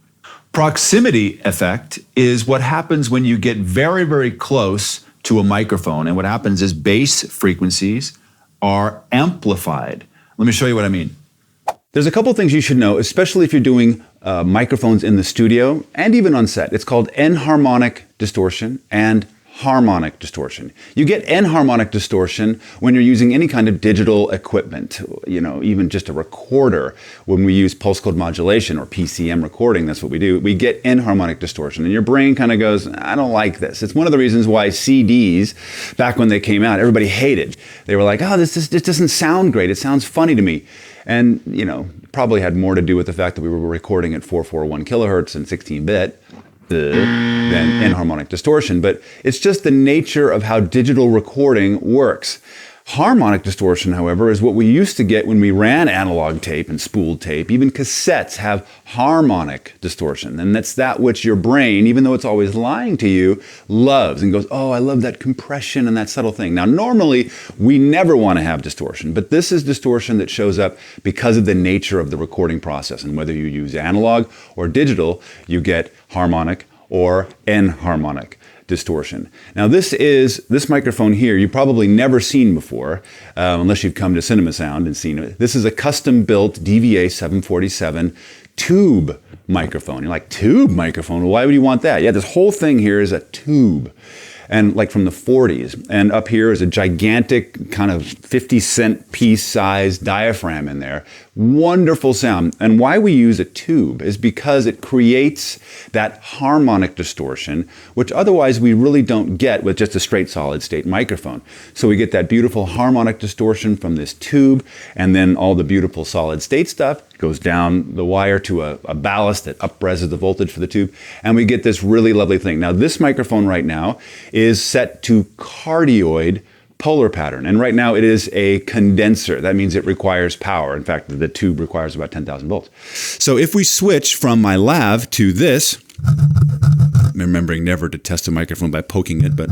Proximity effect is what happens when you get very, very close to a microphone. And what happens is bass frequencies are amplified. Let me show you what I mean. There's a couple things you should know, especially if you're doing microphones in the studio and even on set. It's called enharmonic distortion and harmonic distortion. You get enharmonic distortion when you're using any kind of digital equipment, even just a recorder. When we use pulse code modulation or PCM recording, that's what we do. We get enharmonic distortion, and your brain kind of goes, I don't like this. It's one of the reasons why CDs, back when they came out, everybody hated. They were like, this doesn't sound great. It sounds funny to me. And, probably had more to do with the fact that we were recording at 441 kilohertz and 16-bit. Than enharmonic distortion, but it's just the nature of how digital recording works. Harmonic distortion, however, is what we used to get when we ran analog tape and spooled tape. Even cassettes have harmonic distortion, and that's that which your brain, even though it's always lying to you, loves and goes, I love that compression and that subtle thing. Now, normally, we never want to have distortion, but this is distortion that shows up because of the nature of the recording process, and whether you use analog or digital, you get harmonic or enharmonic distortion. Now this microphone here, you've probably never seen before, unless you've come to Cinema Sound and seen it. This is a custom-built DVA 747 tube microphone. You're like, tube microphone? Why would you want that? Yeah, this whole thing here is a tube. And like from the 40s. And up here is a gigantic kind of 50-cent piece size diaphragm in there. Wonderful sound. And why we use a tube is because it creates that harmonic distortion, which otherwise we really don't get with just a straight solid state microphone. So we get that beautiful harmonic distortion from this tube, and then all the beautiful solid state stuff goes down the wire to a ballast that upreses the voltage for the tube, and we get this really lovely thing. Now this microphone right now is set to cardioid polar pattern, and right now it is a condenser. That means it requires power. In fact, the tube requires about 10,000 volts. So if we switch from my lav to this, remembering never to test a microphone by poking it, but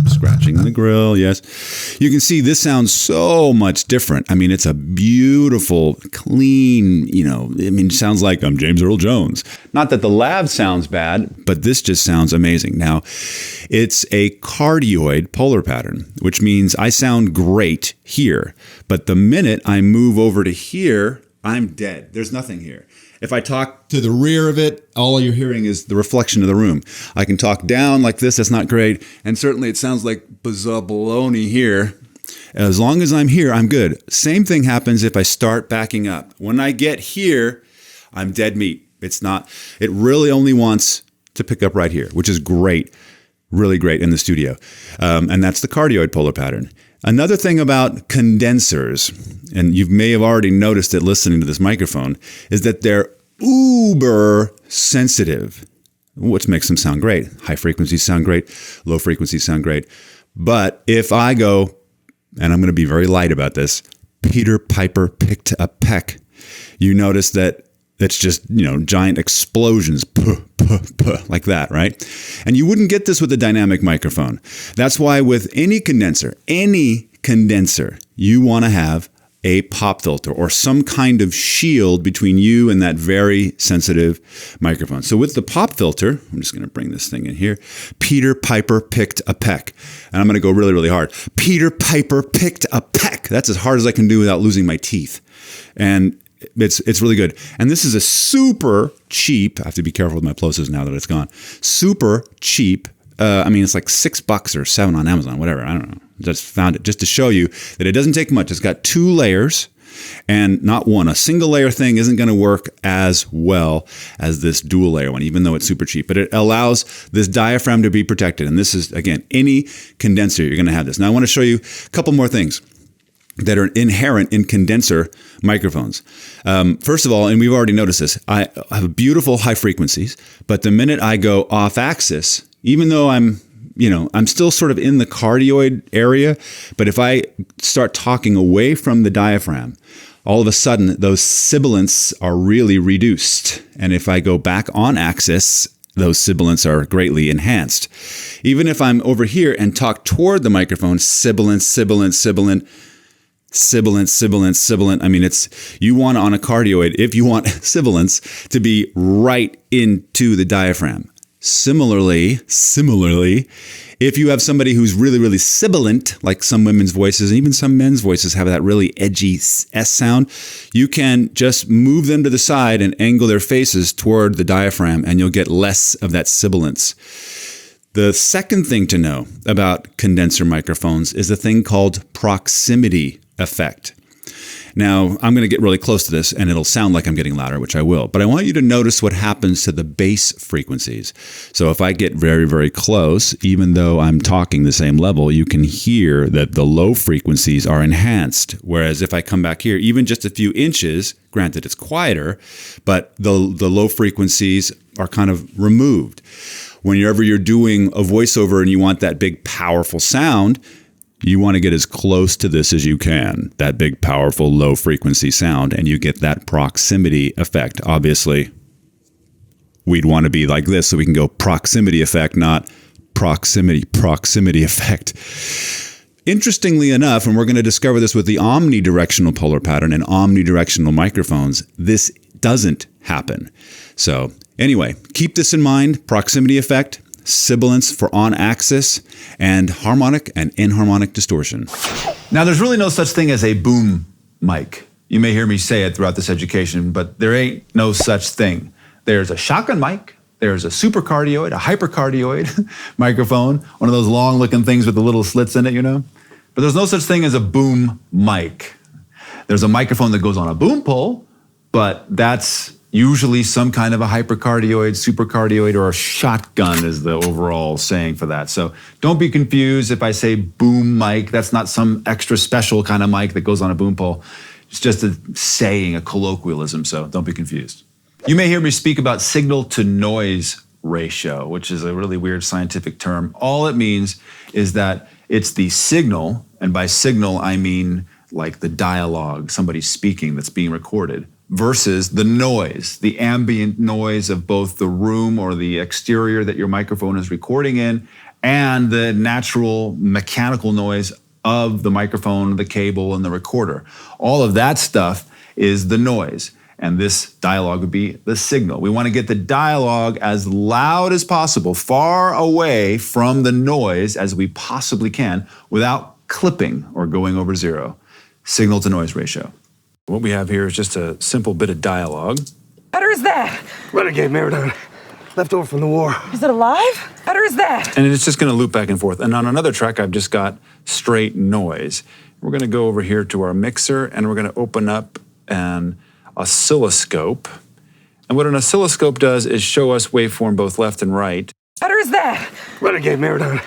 scratching the grill, yes. You can see this sounds so much different. I mean, it's a beautiful, clean, sounds like I'm James Earl Jones. Not that the lav sounds bad, but this just sounds amazing. Now, it's a cardioid polar pattern, which means I sound great here. But the minute I move over to here, I'm dead. There's nothing here. If I talk to the rear of it, all you're hearing is the reflection of the room. I can talk down like this. That's not great. And certainly it sounds like baloney here. As long as I'm here, I'm good. Same thing happens if I start backing up. When I get here, I'm dead meat. It really only wants to pick up right here, which is great, really great in the studio. And that's the cardioid polar pattern. Another thing about condensers, and you may have already noticed it listening to this microphone, is that they're uber sensitive, which makes them sound great. High frequencies sound great, low frequencies sound great. But if I go, and I'm going to be very light about this, Peter Piper picked a peck, you notice that it's just, giant explosions, like that, right? And you wouldn't get this with a dynamic microphone. That's why with any condenser, you want to have a pop filter or some kind of shield between you and that very sensitive microphone. So with the pop filter, I'm just going to bring this thing in here. Peter Piper picked a peck. And I'm going to go really, really hard. Peter Piper picked a peck. That's as hard as I can do without losing my teeth. And it's really good. And this is a super cheap, I have to be careful with my plosives now that it's gone, super cheap. It's like $6 or $7 on Amazon, whatever. I don't know. Just found it just to show you that it doesn't take much. It's got 2 layers and not one. A single layer thing isn't going to work as well as this dual layer one, even though it's super cheap. But it allows this diaphragm to be protected. And this is, again, any condenser, you're going to have this. Now I want to show you a couple more things that are inherent in condenser microphones. First of all, and we've already noticed this, I have beautiful high frequencies, but the minute I go off axis, even though I'm still sort of in the cardioid area, but if I start talking away from the diaphragm, all of a sudden those sibilants are really reduced. And if I go back on axis, those sibilants are greatly enhanced. Even if I'm over here and talk toward the microphone, sibilant. I mean, you want on a cardioid, if you want sibilants to be right into the diaphragm. Similarly, if you have somebody who's really, really sibilant, like some women's voices, and even some men's voices have that really edgy S sound, you can just move them to the side and angle their faces toward the diaphragm, and you'll get less of that sibilance. The second thing to know about condenser microphones is a thing called proximity effect. Now, I'm going to get really close to this, and it'll sound like I'm getting louder, which I will. But I want you to notice what happens to the bass frequencies. So if I get very, very close, even though I'm talking the same level, you can hear that the low frequencies are enhanced. Whereas if I come back here, even just a few inches, granted it's quieter, but the low frequencies are kind of removed. Whenever you're doing a voiceover and you want that big, powerful sound, you want to get as close to this as you can, that big, powerful, low-frequency sound, and you get that proximity effect. Obviously, we'd want to be like this so we can go proximity effect, not proximity effect. Interestingly enough, and we're going to discover this with the omnidirectional polar pattern and omnidirectional microphones, this doesn't happen. So anyway, keep this in mind, proximity effect, sibilance for on-axis, and harmonic and inharmonic distortion. Now, there's really no such thing as a boom mic. You may hear me say it throughout this education, but there ain't no such thing. There's a shotgun mic, there's a supercardioid, a hypercardioid microphone, one of those long-looking things with the little slits in it, But there's no such thing as a boom mic. There's a microphone that goes on a boom pole, but that's usually some kind of a hypercardioid, supercardioid, or a shotgun is the overall saying for that. So don't be confused if I say boom mic. That's not some extra special kind of mic that goes on a boom pole. It's just a saying, a colloquialism, so don't be confused. You may hear me speak about signal to noise ratio, which is a really weird scientific term. All it means is that it's the signal, and by signal I mean like the dialogue, somebody speaking that's being recorded, versus the noise, the ambient noise of both the room or the exterior that your microphone is recording in, and the natural mechanical noise of the microphone, the cable, and the recorder. All of that stuff is the noise, and this dialogue would be the signal. We want to get the dialogue as loud as possible, far away from the noise as we possibly can, without clipping or going over zero. Signal to noise ratio. What we have here is just a simple bit of dialogue. Better is that? Renegade Maridon. Left over from the war. Is it alive? Better is that? And it's just going to loop back and forth. And on another track, I've just got straight noise. We're going to go over here to our mixer, and we're going to open up an oscilloscope. And what an oscilloscope does is show us waveform both left and right. Better is that? Renegade Maridon.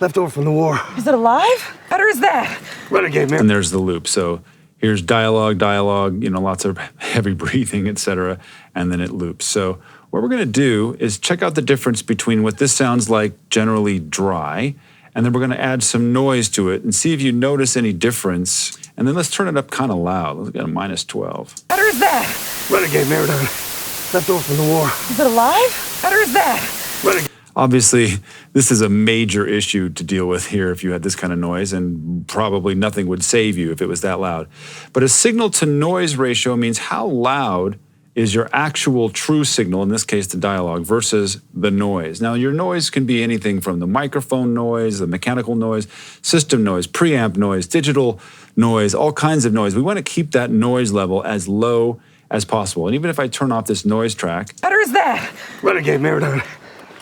Left over from the war. Is it alive? Better is that? Renegade Maridon. And there's the loop. So here's dialogue, lots of heavy breathing, etc., and then it loops. So what we're going to do is check out the difference between what this sounds like generally dry, and then we're going to add some noise to it and see if you notice any difference. And then let's turn it up kind of loud. Let's get a -12. Better is that? Renegade Maridon. Left over from the war. Is it alive? Better is that? Renegade. Obviously, this is a major issue to deal with here if you had this kind of noise, and probably nothing would save you if it was that loud. But a signal to noise ratio means how loud is your actual true signal, in this case the dialogue, versus the noise. Now, your noise can be anything from the microphone noise, the mechanical noise, system noise, preamp noise, digital noise, all kinds of noise. We want to keep that noise level as low as possible. And even if I turn off this noise track, Better is that? Renegade Maridon.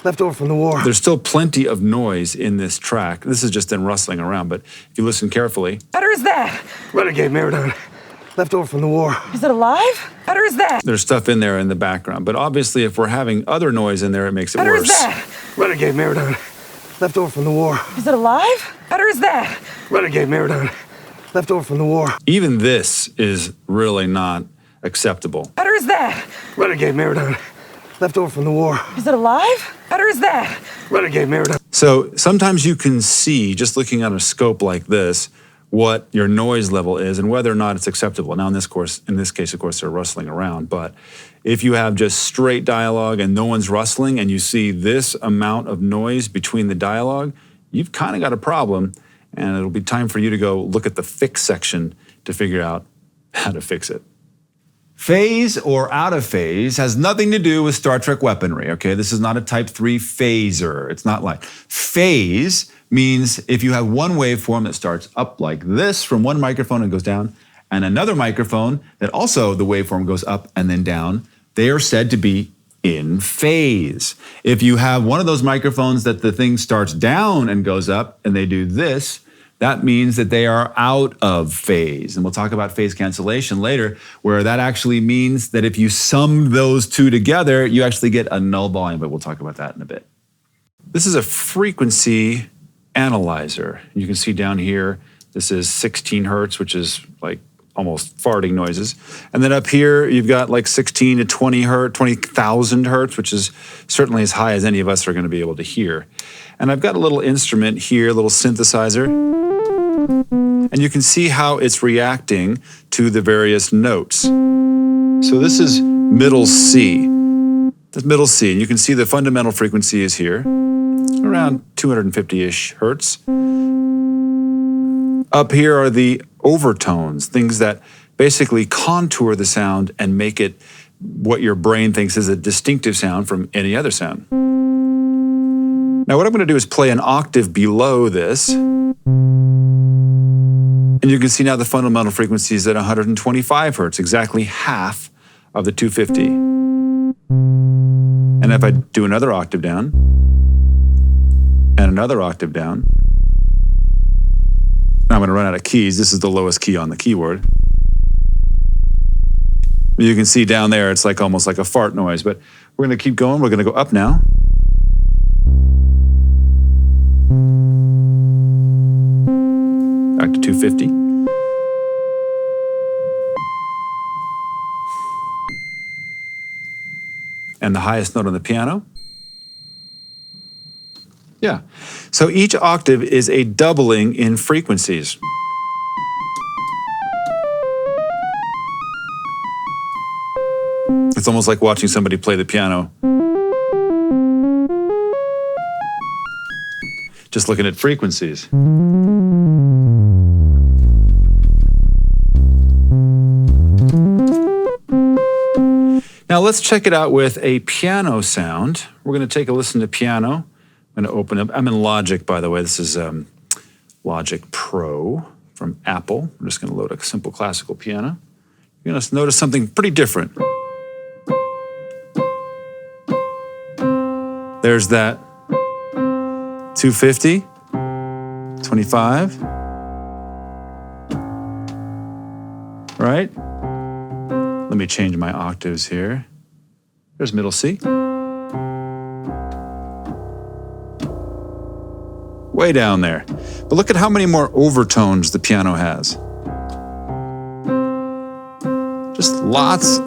Left over from the war. there's still plenty of noise in this track. This is just them rustling around, but if you listen carefully, Better is that? Renegade Maridon. Left over from the war. Is it alive? Better is that? there's stuff in there in the background. But obviously, if we're having other noise in there, it makes it Better is worse. that? Renegade Maridon. Left over from the war. Is it alive? Better is that? Renegade Maridon. Left over from the war. Even this is really not acceptable. Better is that? Renegade Maridon. Left over from the war. Is it alive? Better is that? Renegade Maridon. So sometimes you can see, just looking at a scope like this, what your noise level is and whether or not it's acceptable. Now, in this case, of course, they're rustling around. But if you have just straight dialogue and no one's rustling, and you see this amount of noise between the dialogue, you've kind of got a problem. And it'll be time for you to go look at the fix section to figure out how to fix it. Phase or out of phase has nothing to do with Star Trek weaponry, okay? This is not a Type 3 phaser. It's not like phase means if you have one waveform that starts up like this from one microphone and goes down, and another microphone that also the waveform goes up and then down, they are said to be in phase. If you have one of those microphones that the thing starts down and goes up and they do this, that means that they are out of phase. And we'll talk about phase cancellation later, where that actually means that if you sum those two together, you actually get a null volume, but we'll talk about that in a bit. This is a frequency analyzer. You can see down here, this is 16 hertz, which is like almost farting noises. And then up here, you've got like 16 to 20 hertz, 20,000 hertz, which is certainly as high as any of us are going to be able to hear. And I've got a little instrument here, a little synthesizer. And you can see how it's reacting to the various notes. So this is middle C. That's middle C, and you can see the fundamental frequency is here, around 250-ish hertz. Up here are the overtones, things that basically contour the sound and make it what your brain thinks is a distinctive sound from any other sound. Now what I'm going to do is play an octave below this. And you can see now the fundamental frequency is at 125 hertz, exactly half of the 250. And if I do another octave down, and another octave down, now I'm going to run out of keys. This is the lowest key on the keyboard. You can see down there, it's like almost like a fart noise, but we're going to keep going. We're going to go up now. Back to 250. And the highest note on the piano. Yeah. So each octave is a doubling in frequencies. It's almost like watching somebody play the piano. Just looking at frequencies. Now let's check it out with a piano sound. We're going to take a listen to piano. I'm going to open up. I'm in Logic, by the way. This is Logic Pro from Apple. I'm just going to load a simple classical piano. you're going to notice something pretty different. There's that 250, 25, right? Let me change my octaves here. There's middle C. Way down there. But look at how many more overtones the piano has. Just lots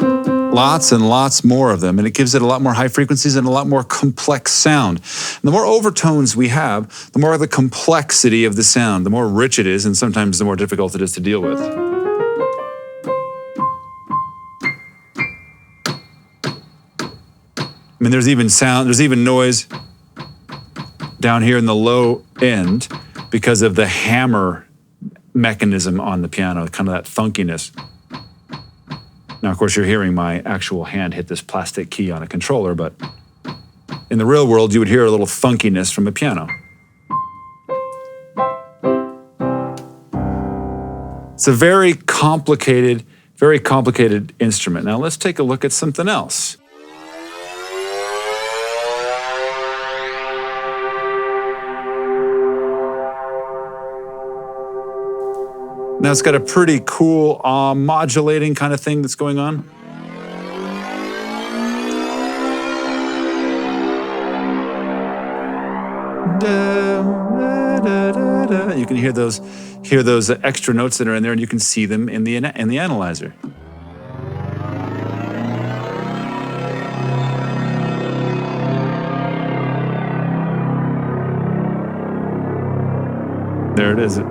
and lots more of them, and it gives it a lot more high frequencies and a lot more complex sound. And the more overtones we have, the more the complexity of the sound, the more rich it is, and sometimes the more difficult it is to deal with. I mean, there's even noise down here in the low end because of the hammer mechanism on the piano, kind of that funkiness. Now, of course, you're hearing my actual hand hit this plastic key on a controller, but in the real world, you would hear a little funkiness from a piano. It's a very complicated instrument. Now, let's take a look at something else. Now it's got a pretty cool modulating kind of thing that's going on. You can hear those extra notes that are in there, and you can see them in the analyzer. There it is.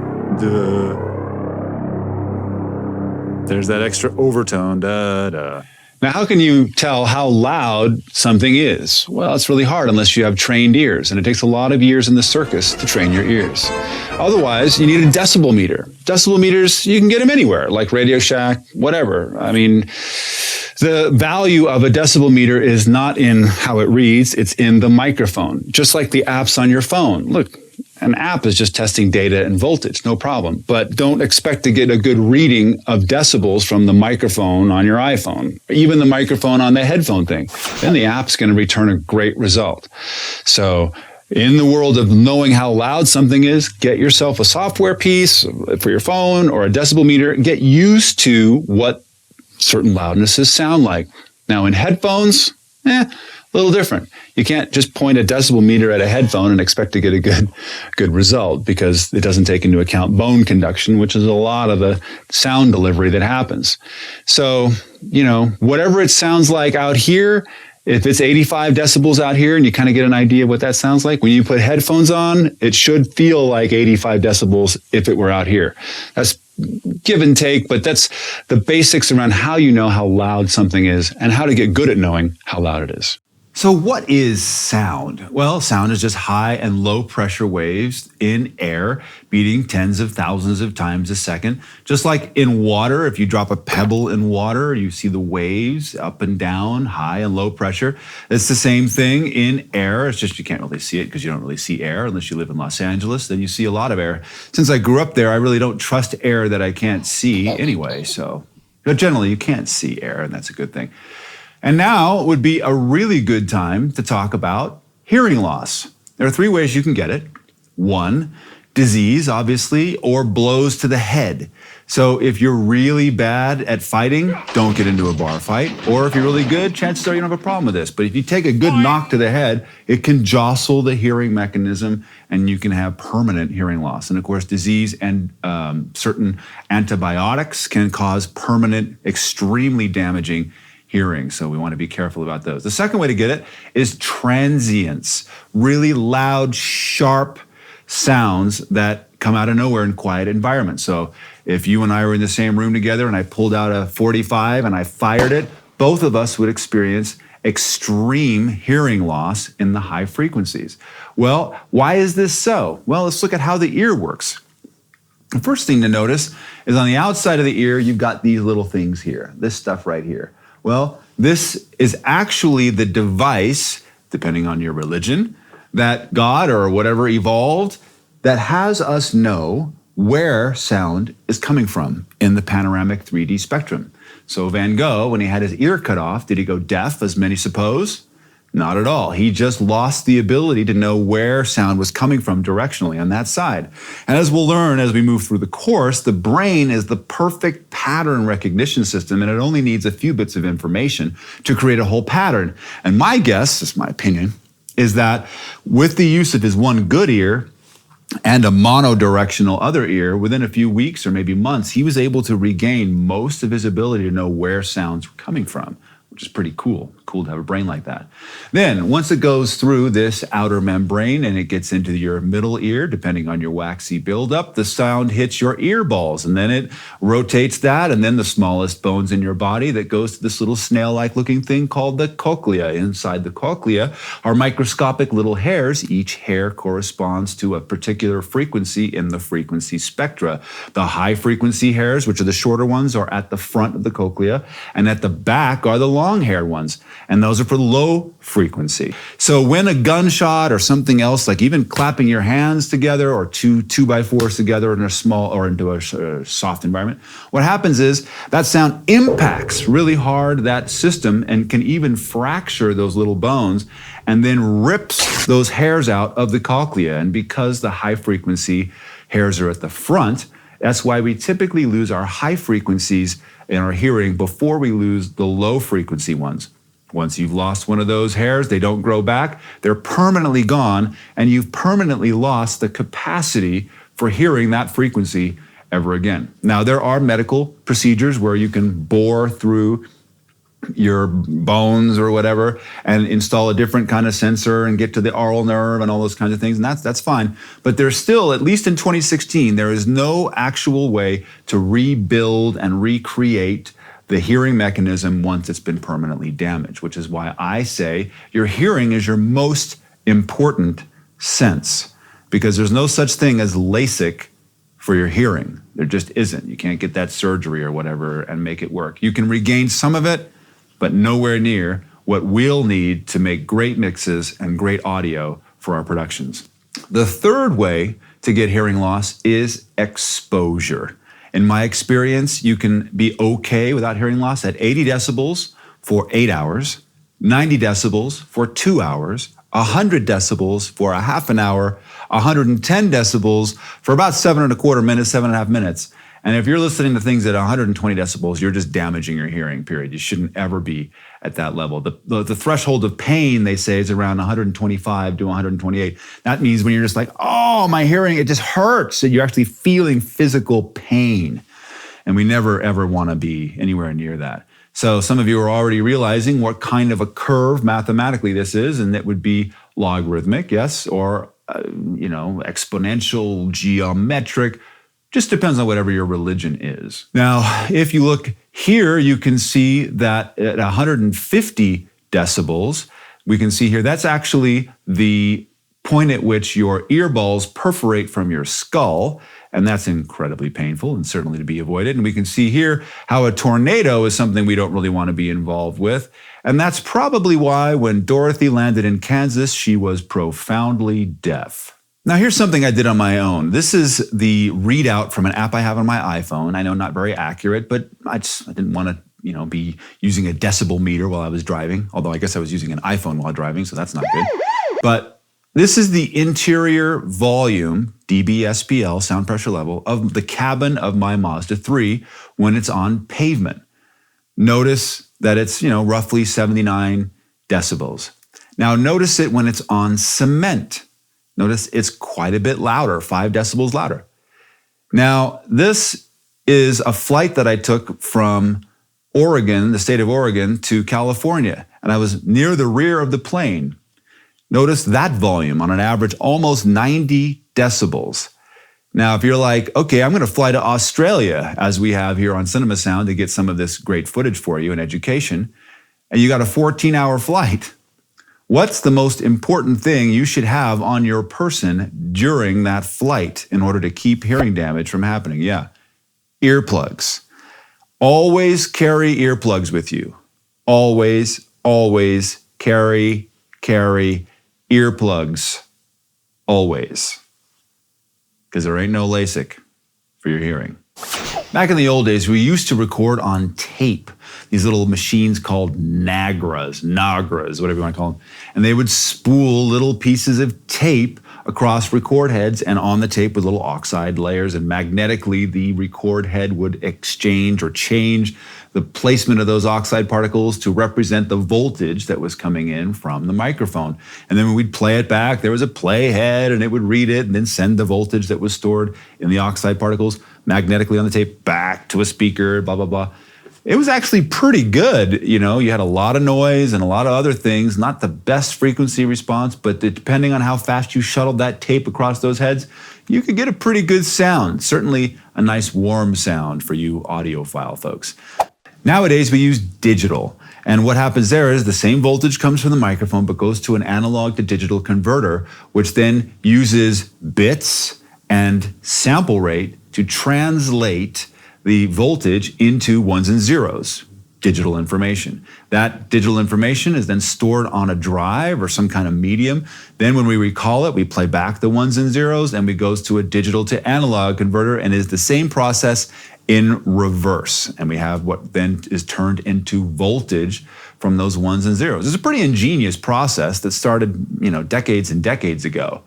There's that extra overtone, da-da. Now, how can you tell how loud something is? Well, it's really hard unless you have trained ears, and it takes a lot of years in the circus to train your ears. Otherwise, you need a decibel meter. Decibel meters, you can get them anywhere, like Radio Shack, whatever. I mean, the value of a decibel meter is not in how it reads, it's in the microphone, just like the apps on your phone. Look, an app is just testing data and voltage, no problem. But don't expect to get a good reading of decibels from the microphone on your iPhone, even the microphone on the headphone thing. Then the app's going to return a great result. So in the world of knowing how loud something is, get yourself a software piece for your phone or a decibel meter. Get used to what certain loudnesses sound like. Now in headphones, a little different. You can't just point a decibel meter at a headphone and expect to get a good result, because it doesn't take into account bone conduction, which is a lot of the sound delivery that happens. So, whatever it sounds like out here, if it's 85 decibels out here and you kind of get an idea what that sounds like, when you put headphones on, it should feel like 85 decibels if it were out here. That's give and take, but that's the basics around how you know how loud something is and how to get good at knowing how loud it is. So what is sound? Well, sound is just high and low pressure waves in air beating tens of thousands of times a second. Just like in water, if you drop a pebble in water, you see the waves up and down, high and low pressure. It's the same thing in air. It's just you can't really see it because you don't really see air unless you live in Los Angeles. Then you see a lot of air. Since I grew up there, I really don't trust air that I can't see anyway. But generally, you can't see air, and that's a good thing. And now would be a really good time to talk about hearing loss. There are three ways you can get it. One, disease, obviously, or blows to the head. So if you're really bad at fighting, don't get into a bar fight. Or if you're really good, chances are you don't have a problem with this. But if you take a good knock to the head, it can jostle the hearing mechanism and you can have permanent hearing loss. And of course, disease and certain antibiotics can cause permanent, extremely damaging hearing. So we want to be careful about those. The second way to get it is transients, really loud, sharp sounds that come out of nowhere in quiet environments. So if you and I were in the same room together and I pulled out a .45 and I fired it, both of us would experience extreme hearing loss in the high frequencies. Well, why is this so? Well, let's look at how the ear works. The first thing to notice is on the outside of the ear, you've got these little things here, this stuff right here. Well, this is actually the device, depending on your religion, that God or whatever evolved that has us know where sound is coming from in the panoramic 3D spectrum. So Van Gogh, when he had his ear cut off, did he go deaf, as many suppose? Not at all. He just lost the ability to know where sound was coming from directionally on that side. And as we'll learn as we move through the course, the brain is the perfect pattern recognition system, and it only needs a few bits of information to create a whole pattern. And my guess, just my opinion, is that with the use of his one good ear and a monodirectional other ear, within a few weeks or maybe months, he was able to regain most of his ability to know where sounds were coming from, which is pretty cool. Cool to have a brain like that. Then, once it goes through this outer membrane and it gets into your middle ear, depending on your waxy buildup, the sound hits your ear balls, and then it rotates that, and then the smallest bones in your body that goes to this little snail-like looking thing called the cochlea. Inside the cochlea are microscopic little hairs. Each hair corresponds to a particular frequency in the frequency spectra. The high frequency hairs, which are the shorter ones, are at the front of the cochlea, and at the back are the long-haired ones. And those are for low frequency. So when a gunshot or something else, like even clapping your hands together or two by fours together in a small or into a soft environment, what happens is that sound impacts really hard that system and can even fracture those little bones and then rips those hairs out of the cochlea. And because the high frequency hairs are at the front, that's why we typically lose our high frequencies in our hearing before we lose the low frequency ones. Once you've lost one of those hairs, they don't grow back, they're permanently gone, and you've permanently lost the capacity for hearing that frequency ever again. Now, there are medical procedures where you can bore through your bones or whatever and install a different kind of sensor and get to the aural nerve and all those kinds of things, and that's fine. But there's still, at least in 2016, there is no actual way to rebuild and recreate the hearing mechanism once it's been permanently damaged, which is why I say your hearing is your most important sense, because there's no such thing as LASIK for your hearing. There just isn't. You can't get that surgery or whatever and make it work. You can regain some of it, but nowhere near what we'll need to make great mixes and great audio for our productions. The third way to get hearing loss is exposure. In my experience, you can be okay without hearing loss at 80 decibels for 8 hours, 90 decibels for 2 hours, 100 decibels for a half an hour, 110 decibels for about 7.25 minutes, 7.5 minutes. And if you're listening to things at 120 decibels, you're just damaging your hearing, period. You shouldn't ever be at that level. The threshold of pain, they say, is around 125 to 128. That means when you're just like, oh, my hearing, it just hurts. And you're actually feeling physical pain. And we never, ever want to be anywhere near that. So some of you are already realizing what kind of a curve mathematically this is, and it would be logarithmic, yes, or exponential, geometric. Just depends on whatever your religion is. Now, if you look here, you can see that at 150 decibels, we can see here, that's actually the point at which your earballs perforate from your skull, and that's incredibly painful and certainly to be avoided. And we can see here how a tornado is something we don't really want to be involved with. And that's probably why when Dorothy landed in Kansas, she was profoundly deaf. Now, here's something I did on my own. This is the readout from an app I have on my iPhone. I know not very accurate, but I didn't want to, be using a decibel meter while I was driving, although I guess I was using an iPhone while driving, so that's not good. But this is the interior volume, dB/SPL, sound pressure level, of the cabin of my Mazda 3 when it's on pavement. Notice that it's, roughly 79 decibels. Now, notice it when it's on cement. Notice it's quite a bit louder, 5 decibels louder. Now, this is a flight that I took from Oregon, the state of Oregon, to California, and I was near the rear of the plane. Notice that volume on an average, almost 90 decibels. Now, if you're like, okay, I'm going to fly to Australia, as we have here on Cinema Sound, to get some of this great footage for you in education, and you got a 14-hour flight. What's the most important thing you should have on your person during that flight in order to keep hearing damage from happening? Yeah, earplugs. Always carry earplugs with you. Always, always carry earplugs. Always. Because there ain't no LASIK for your hearing. Back in the old days, we used to record on tape. These little machines called Nagras, whatever you want to call them. And they would spool little pieces of tape across record heads and on the tape with little oxide layers, and magnetically the record head would exchange or change the placement of those oxide particles to represent the voltage that was coming in from the microphone. And then when we'd play it back, there was a play head and it would read it and then send the voltage that was stored in the oxide particles magnetically on the tape back to a speaker, blah, blah, blah. It was actually pretty good. You know, you had a lot of noise and a lot of other things, not the best frequency response, but depending on how fast you shuttled that tape across those heads, you could get a pretty good sound. Certainly a nice warm sound for you audiophile folks. Nowadays, we use digital. And what happens there is the same voltage comes from the microphone, but goes to an analog to digital converter, which then uses bits and sample rate to translate the voltage into ones and zeros, digital information. That digital information is then stored on a drive or some kind of medium. Then when we recall it, we play back the ones and zeros and it goes to a digital to analog converter and is the same process in reverse. And we have what then is turned into voltage from those ones and zeros. It's a pretty ingenious process that started, decades and decades ago.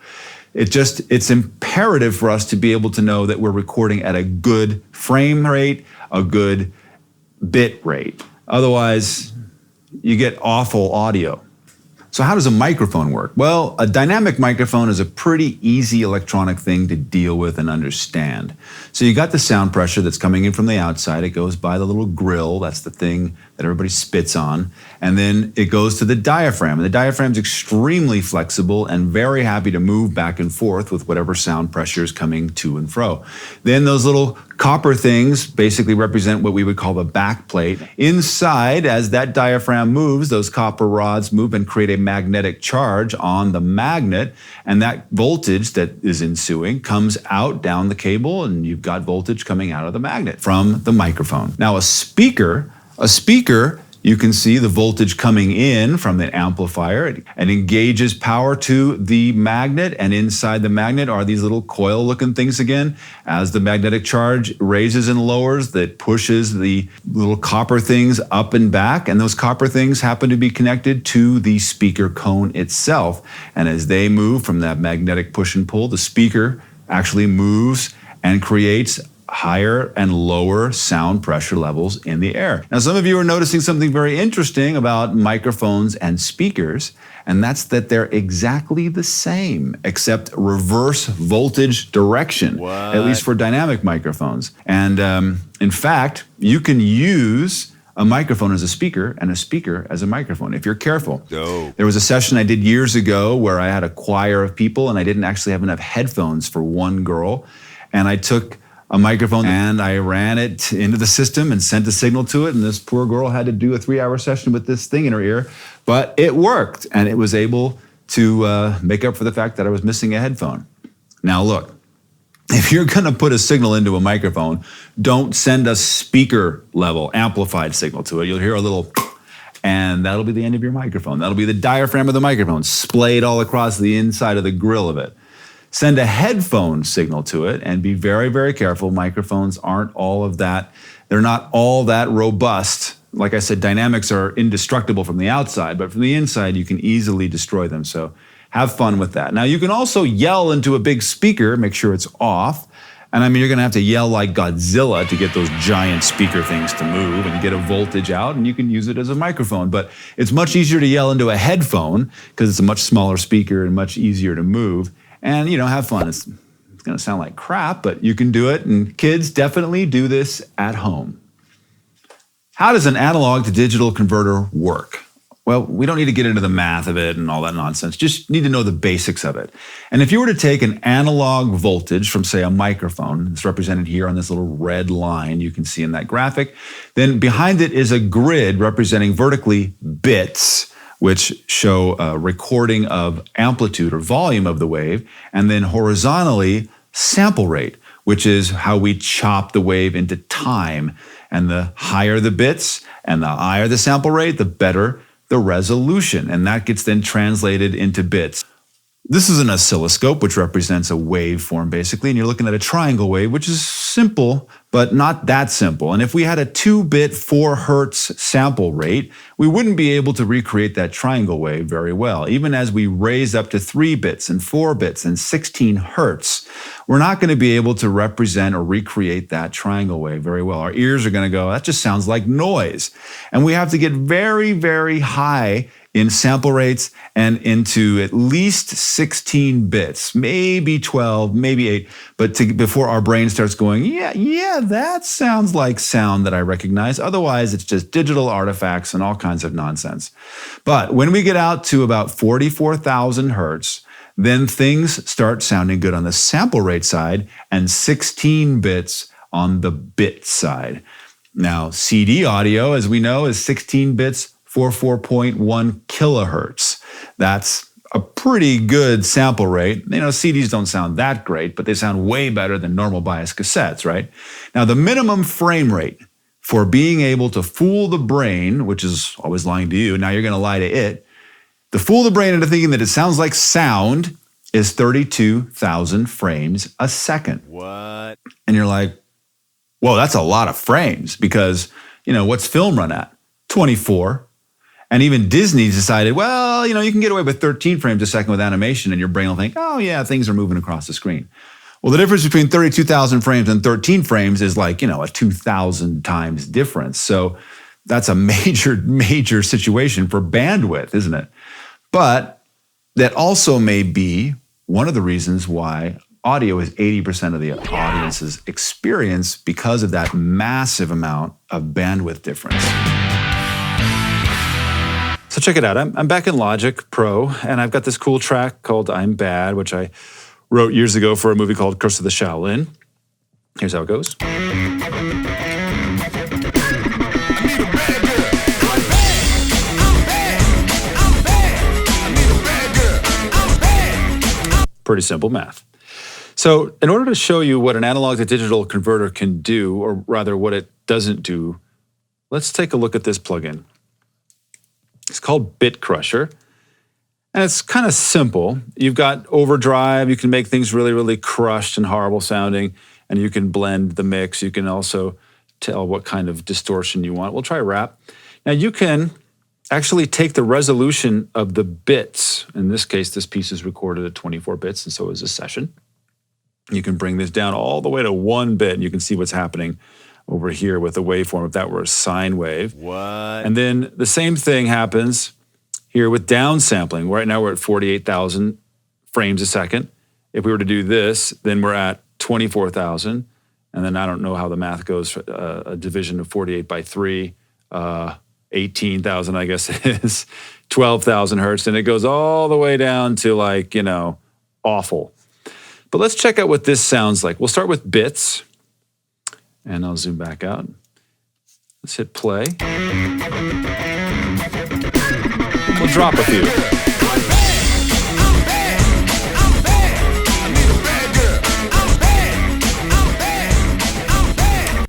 It's imperative for us to be able to know that we're recording at a good frame rate, a good bit rate. Otherwise, you get awful audio. So how does a microphone work? Well, a dynamic microphone is a pretty easy electronic thing to deal with and understand. So you got the sound pressure that's coming in from the outside. It goes by the little grill. That's the thing that everybody spits on. And then it goes to the diaphragm. And the diaphragm's extremely flexible and very happy to move back and forth with whatever sound pressure is coming to and fro. Then those little copper things basically represent what we would call the back plate. Inside, as that diaphragm moves, those copper rods move and create a magnetic charge on the magnet, and that voltage that is ensuing comes out down the cable, and you've got voltage coming out of the magnet from the microphone. Now a speaker, you can see the voltage coming in from the amplifier. It engages power to the magnet, and inside the magnet are these little coil-looking things again. As the magnetic charge raises and lowers, that pushes the little copper things up and back, and those copper things happen to be connected to the speaker cone itself. And as they move from that magnetic push and pull, the speaker actually moves and creates higher and lower sound pressure levels in the air. Now, some of you are noticing something very interesting about microphones and speakers, and that's that they're exactly the same, except reverse voltage direction, at least for dynamic microphones. And in fact, you can use a microphone as a speaker and a speaker as a microphone if you're careful. There was a session I did years ago where I had a choir of people and I didn't actually have enough headphones for one girl, and I took a microphone and I ran it into the system and sent a signal to it, and this poor girl had to do a 3-hour session with this thing in her ear, but it worked and it was able to make up for the fact that I was missing a headphone. Now look, if you're gonna put a signal into a microphone, don't send a speaker level amplified signal to it. You'll hear a little, and that'll be the end of your microphone. That'll be the diaphragm of the microphone splayed all across the inside of the grill of it. Send a headphone signal to it and be very, very careful. Microphones aren't all of that. They're not all that robust. Like I said, dynamics are indestructible from the outside, but from the inside, you can easily destroy them. So have fun with that. Now, you can also yell into a big speaker, make sure it's off. And I mean, you're gonna have to yell like Godzilla to get those giant speaker things to move and get a voltage out, and you can use it as a microphone. But it's much easier to yell into a headphone because it's a much smaller speaker and much easier to move. And, have fun. It's going to sound like crap, but you can do it. And kids, definitely do this at home. How does an analog to digital converter work? Well, we don't need to get into the math of it and all that nonsense. Just need to know the basics of it. And if you were to take an analog voltage from, say, a microphone, it's represented here on this little red line you can see in that graphic, then behind it is a grid representing vertically bits, which show a recording of amplitude or volume of the wave, and then horizontally sample rate, which is how we chop the wave into time. And the higher the bits and the higher the sample rate, the better the resolution. And that gets then translated into bits. This is an oscilloscope, which represents a waveform basically, and you're looking at a triangle wave, which is simple, but not that simple. And if we had a 2-bit 4 hertz sample rate, we wouldn't be able to recreate that triangle wave very well. Even as we raise up to 3 bits and 4 bits and 16 hertz, we're not going to be able to represent or recreate that triangle wave very well. Our ears are going to go, that just sounds like noise. And we have to get very, very high in sample rates and into at least 16 bits, maybe 12, maybe 8, but before our brain starts going, yeah, that sounds like sound that I recognize. Otherwise, it's just digital artifacts and all kinds of nonsense. But when we get out to about 44,000 hertz, then things start sounding good on the sample rate side and 16 bits on the bit side. Now, CD audio, as we know, is 16 bits for 4.1 kilohertz. That's a pretty good sample rate. CDs don't sound that great, but they sound way better than normal bias cassettes, right? Now, the minimum frame rate for being able to fool the brain, which is always lying to you, now you're going to lie to it, to fool the brain into thinking that it sounds like sound is 32,000 frames a second. What? And you're like, whoa, that's a lot of frames because, what's film run at? 24. And even Disney decided, well, you can get away with 13 frames a second with animation, and your brain will think, oh yeah, things are moving across the screen. Well, the difference between 32,000 frames and 13 frames is like, a 2,000 times difference. So that's a major situation for bandwidth, isn't it? But that also may be one of the reasons why audio is 80% of the audience's experience because of that massive amount of bandwidth difference. So check it out. I'm back in Logic Pro, and I've got this cool track called I'm Bad, which I wrote years ago for a movie called Curse of the Shaolin. Here's how it goes. Pretty simple math. So in order to show you what an analog to digital converter can do, or rather what it doesn't do, let's take a look at this plugin. It's called Bit Crusher, and it's kind of simple. You've got overdrive. You can make things really, really crushed and horrible sounding, and you can blend the mix. You can also tell what kind of distortion you want. We'll try rap. Now you can actually take the resolution of the bits. In this case, this piece is recorded at 24 bits, and so is this session. You can bring this down all the way to 1 bit, and you can see what's happening over here with the waveform if that were a sine wave. What? And then the same thing happens here with downsampling. Right now we're at 48,000 frames a second. If we were to do this, then we're at 24,000. And then I don't know how the math goes, a division of 48 by 3, 18,000 I guess it is, 12,000 hertz. And it goes all the way down to like, awful. But let's check out what this sounds like. We'll start with bits. And I'll zoom back out. Let's hit play. We'll drop a few.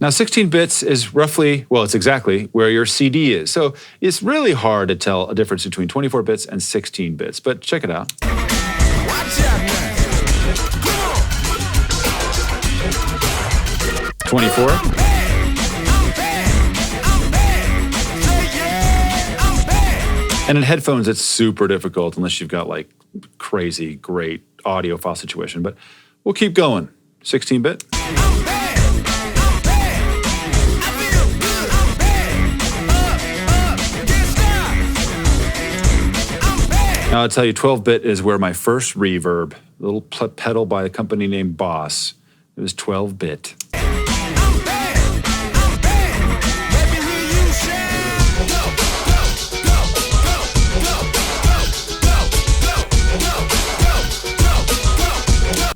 Now 16 bits is roughly, well, it's exactly where your CD is. So it's really hard to tell a difference between 24 bits and 16 bits, but check it out. 24. And in headphones, it's super difficult unless you've got like crazy great audiophile situation. But we'll keep going. 16-bit. Now I'll tell you, 12-bit is where my first reverb, a little pedal by a company named Boss. It was 12-bit.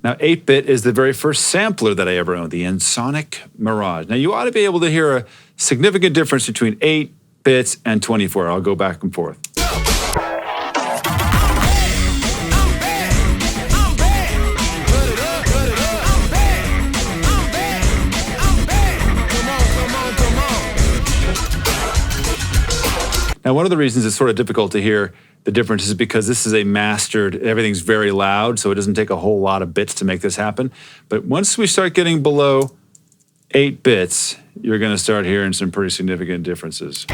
Now, 8-bit is the very first sampler that I ever owned, the Ensoniq Mirage. Now, you ought to be able to hear a significant difference between 8 bits and 24. I'll go back and forth. Now, one of the reasons it's sort of difficult to hear the difference is because this is a mastered, everything's very loud, so it doesn't take a whole lot of bits to make this happen. But once we start getting below 8 bits, you're going to start hearing some pretty significant differences.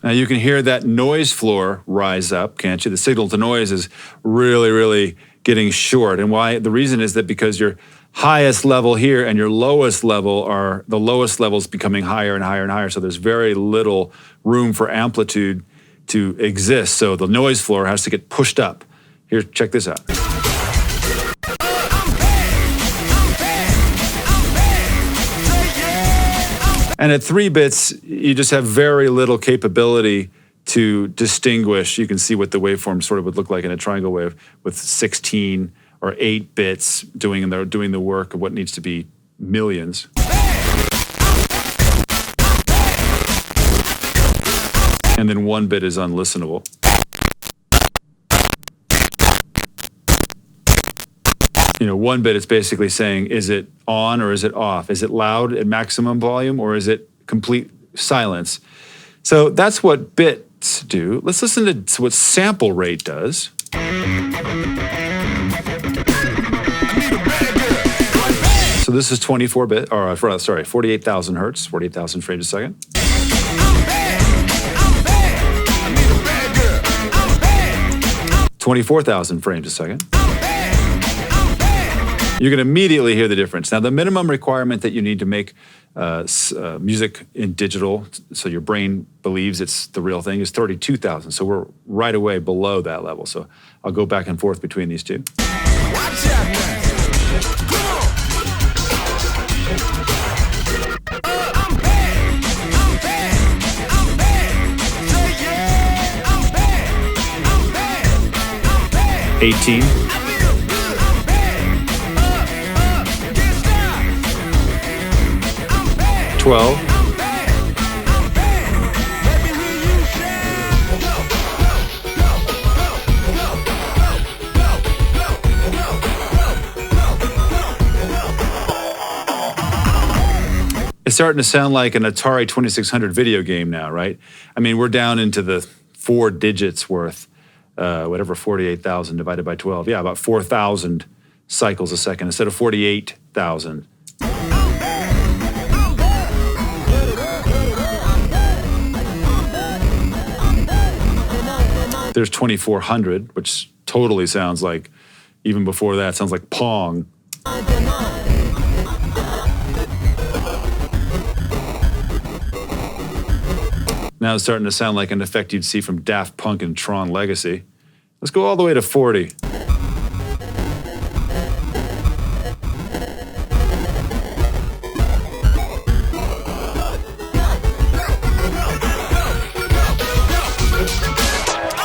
Now you can hear that noise floor rise up, can't you? The signal to noise is really, really getting short. And why? The reason is that because your highest level here and your lowest level are, the lowest levels becoming higher and higher and higher. So there's very little room for amplitude to exist. So the noise floor has to get pushed up. Here, check this out. And at 3 bits, you just have very little capability to distinguish. You can see what the waveform sort of would look like in a triangle wave with 16 or 8 bits doing the work of what needs to be millions. And then 1 bit is unlistenable. You know, 1 bit is basically saying, is it on or is it off? Is it loud at maximum volume or is it complete silence? So that's what bits do. Let's listen to what sample rate does. So this is 48,000 hertz, 48,000 frames a second. – 24,000 frames a second. You're going to immediately hear the difference. Now, the minimum requirement that you need to make music in digital, so your brain believes it's the real thing, is 32,000. So we're right away below that level. So I'll go back and forth between these two. Watch out, man. 18. 12. It's starting to sound like an Atari 2600 video game now, right? I mean, we're down into the 4 digits worth, whatever, 48,000 divided by 12. Yeah, about 4,000 cycles a second instead of 48,000. There's 2400, which totally sounds like, even before that, sounds like Pong. Now it's starting to sound like an effect you'd see from Daft Punk and Tron Legacy. Let's go all the way to 40.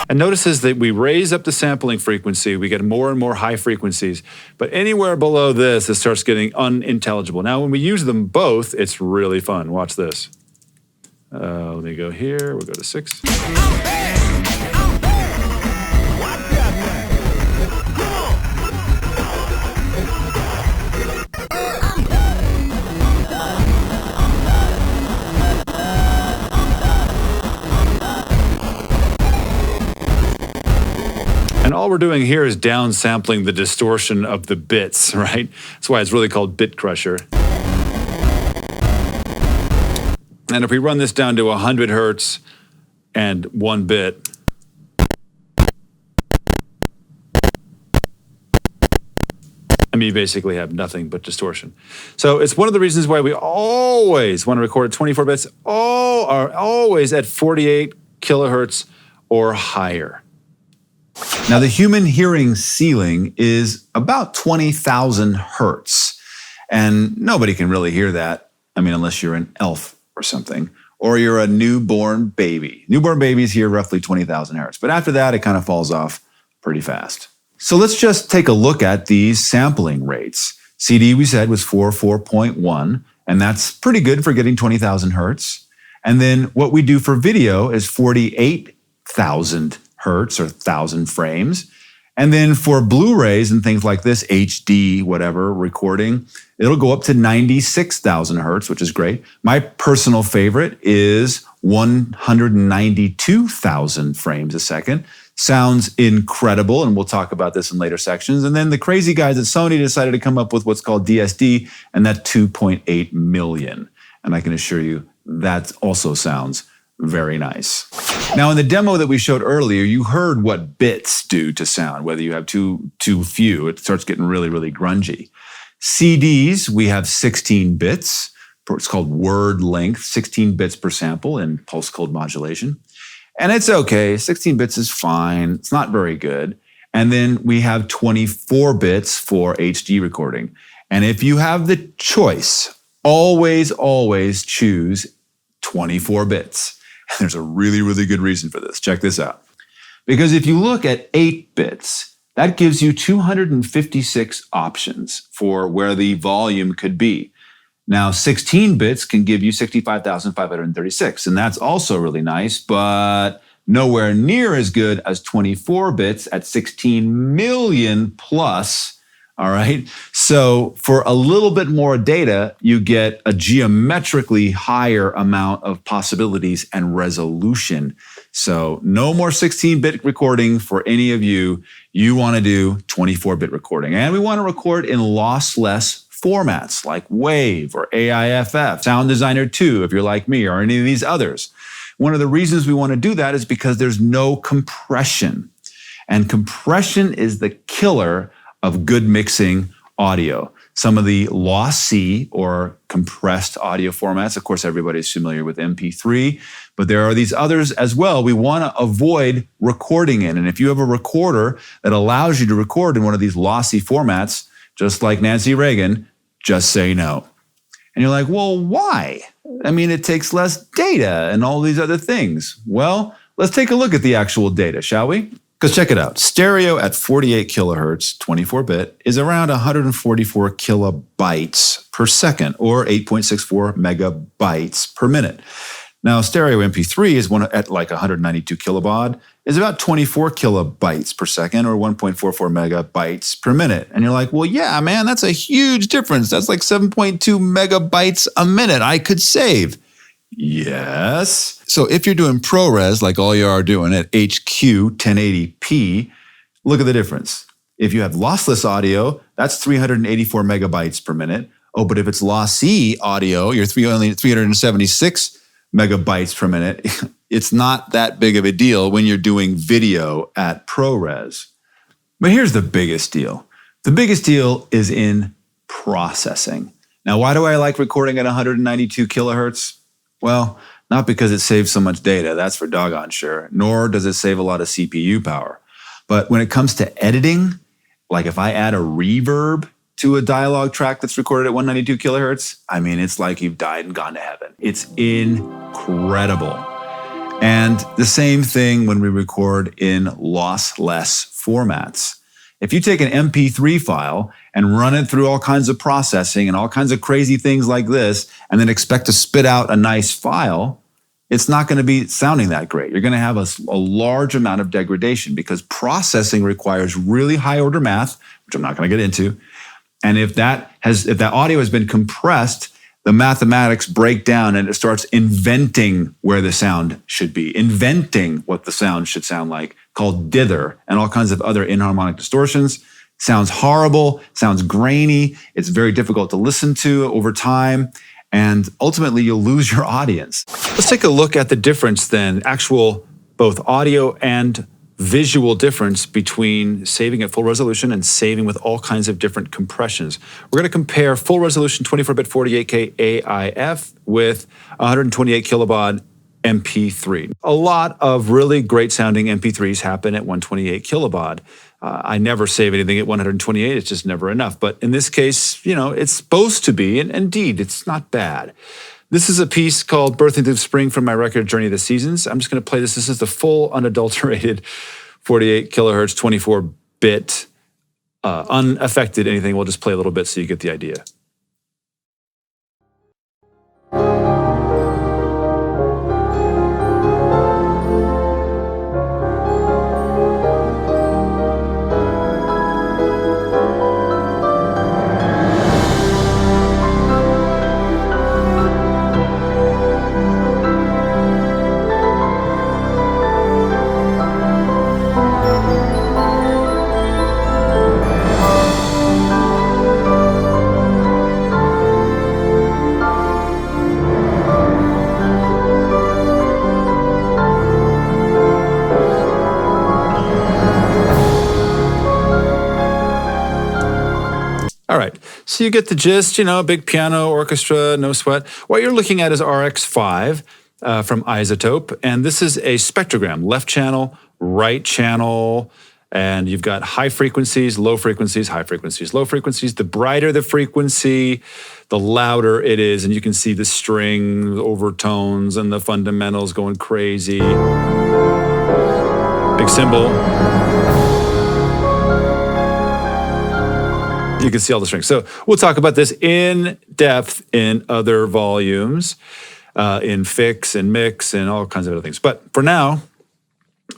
And notices that we raise up the sampling frequency, we get more and more high frequencies, but anywhere below this, it starts getting unintelligible. Now, when we use them both, it's really fun. Watch this. Let me go here, we'll go to 6. And all we're doing here is downsampling the distortion of the bits, right? That's why it's really called Bit Crusher. And if we run this down to 100 hertz and 1 bit, I mean, you basically have nothing but distortion. So it's one of the reasons why we always want to record at 24 bits, are always at 48 kilohertz or higher. Now, the human hearing ceiling is about 20,000 hertz, and nobody can really hear that. I mean, unless you're an elf or something, or you're a newborn baby. Newborn babies hear roughly 20,000 hertz, but after that, it kind of falls off pretty fast. So let's just take a look at these sampling rates. CD, we said, was 4.1, and that's pretty good for getting 20,000 hertz. And then what we do for video is 48,000 hertz or 1,000 frames. And then for Blu-rays and things like this, HD, whatever, recording, it'll go up to 96,000 hertz, which is great. My personal favorite is 192,000 frames a second. Sounds incredible, and we'll talk about this in later sections. And then the crazy guys at Sony decided to come up with what's called DSD, and that's 2.8 million. And I can assure you that also sounds very nice. Now, in the demo that we showed earlier, you heard what bits do to sound, whether you have too few, it starts getting really, really grungy. CDs, we have 16 bits. It's called word length, 16 bits per sample in pulse code modulation. And it's okay, 16 bits is fine, it's not very good. And then we have 24 bits for HD recording. And if you have the choice, always choose 24 bits. And there's a really, really good reason for this. Check this out. Because if you look at 8 bits, that gives you 256 options for where the volume could be. Now, 16 bits can give you 65,536, and that's also really nice, but nowhere near as good as 24 bits at 16 million plus. All right. So for a little bit more data, you get a geometrically higher amount of possibilities and resolution. So no more 16-bit recording for any of you. You want to do 24-bit recording. And we want to record in lossless formats like WAV or AIFF, Sound Designer 2, if you're like me, or any of these others. One of the reasons we want to do that is because there's no compression. And compression is the killer of good mixing audio. Some of the lossy or compressed audio formats, of course, everybody's familiar with MP3, but there are these others as well we want to avoid recording in. And if you have a recorder that allows you to record in one of these lossy formats, just like Nancy Reagan, just say no. And you're like, well, why? I mean, it takes less data and all these other things. Well, let's take a look at the actual data, shall we? Because check it out. Stereo at 48 kilohertz, 24-bit, is around 144 kilobytes per second, or 8.64 megabytes per minute. Now, stereo MP3 is one at like 192 kilobaud, is about 24 kilobytes per second, or 1.44 megabytes per minute. And you're like, well, yeah, man, that's a huge difference. That's like 7.2 megabytes a minute I could save. Yes. So if you're doing ProRes, like all you are doing at HQ 1080p, look at the difference. If you have lossless audio, that's 384 megabytes per minute. Oh, but if it's lossy audio, you're only 376 megabytes per minute. It's not that big of a deal when you're doing video at ProRes. But here's the biggest deal. The biggest deal is in processing. Now, why do I like recording at 192 kilohertz? Well, not because it saves so much data, that's for doggone sure, nor does it save a lot of CPU power. But when it comes to editing, like if I add a reverb to a dialogue track that's recorded at 192 kilohertz, I mean, it's like you've died and gone to heaven. It's incredible. And the same thing when we record in lossless formats. If you take an MP3 file and run it through all kinds of processing and all kinds of crazy things like this, and then expect to spit out a nice file, it's not going to be sounding that great. You're going to have a large amount of degradation because processing requires really high order math, which I'm not going to get into. And if that audio has been compressed, the mathematics break down and it starts inventing where the sound should be, inventing what the sound should sound like, called dither, and all kinds of other inharmonic distortions. Sounds horrible, sounds grainy, it's very difficult to listen to over time, and ultimately you'll lose your audience. Let's take a look at the difference then, actual both audio and visual difference between saving at full resolution and saving with all kinds of different compressions. We're going to compare full resolution 24-bit 48K AIF with 128 kilobaud MP3. A lot of really great sounding MP3s happen at 128 kilobaud. I never save anything at 128, it's just never enough. But in this case, it's supposed to be, and indeed, it's not bad. This is a piece called Birthing the Spring from my record Journey of the Seasons. I'm just going to play this. This is the full unadulterated 48 kilohertz, 24-bit, unaffected anything. We'll just play a little bit so you get the idea. So you get the gist, a big piano, orchestra, no sweat. What you're looking at is RX5 from iZotope, and this is a spectrogram, left channel, right channel, and you've got high frequencies, low frequencies, high frequencies, low frequencies. The brighter the frequency, the louder it is, and you can see the string overtones and the fundamentals going crazy. Big cymbal. You can see all the strings. So we'll talk about this in depth in other volumes, in fix and mix and all kinds of other things. But for now,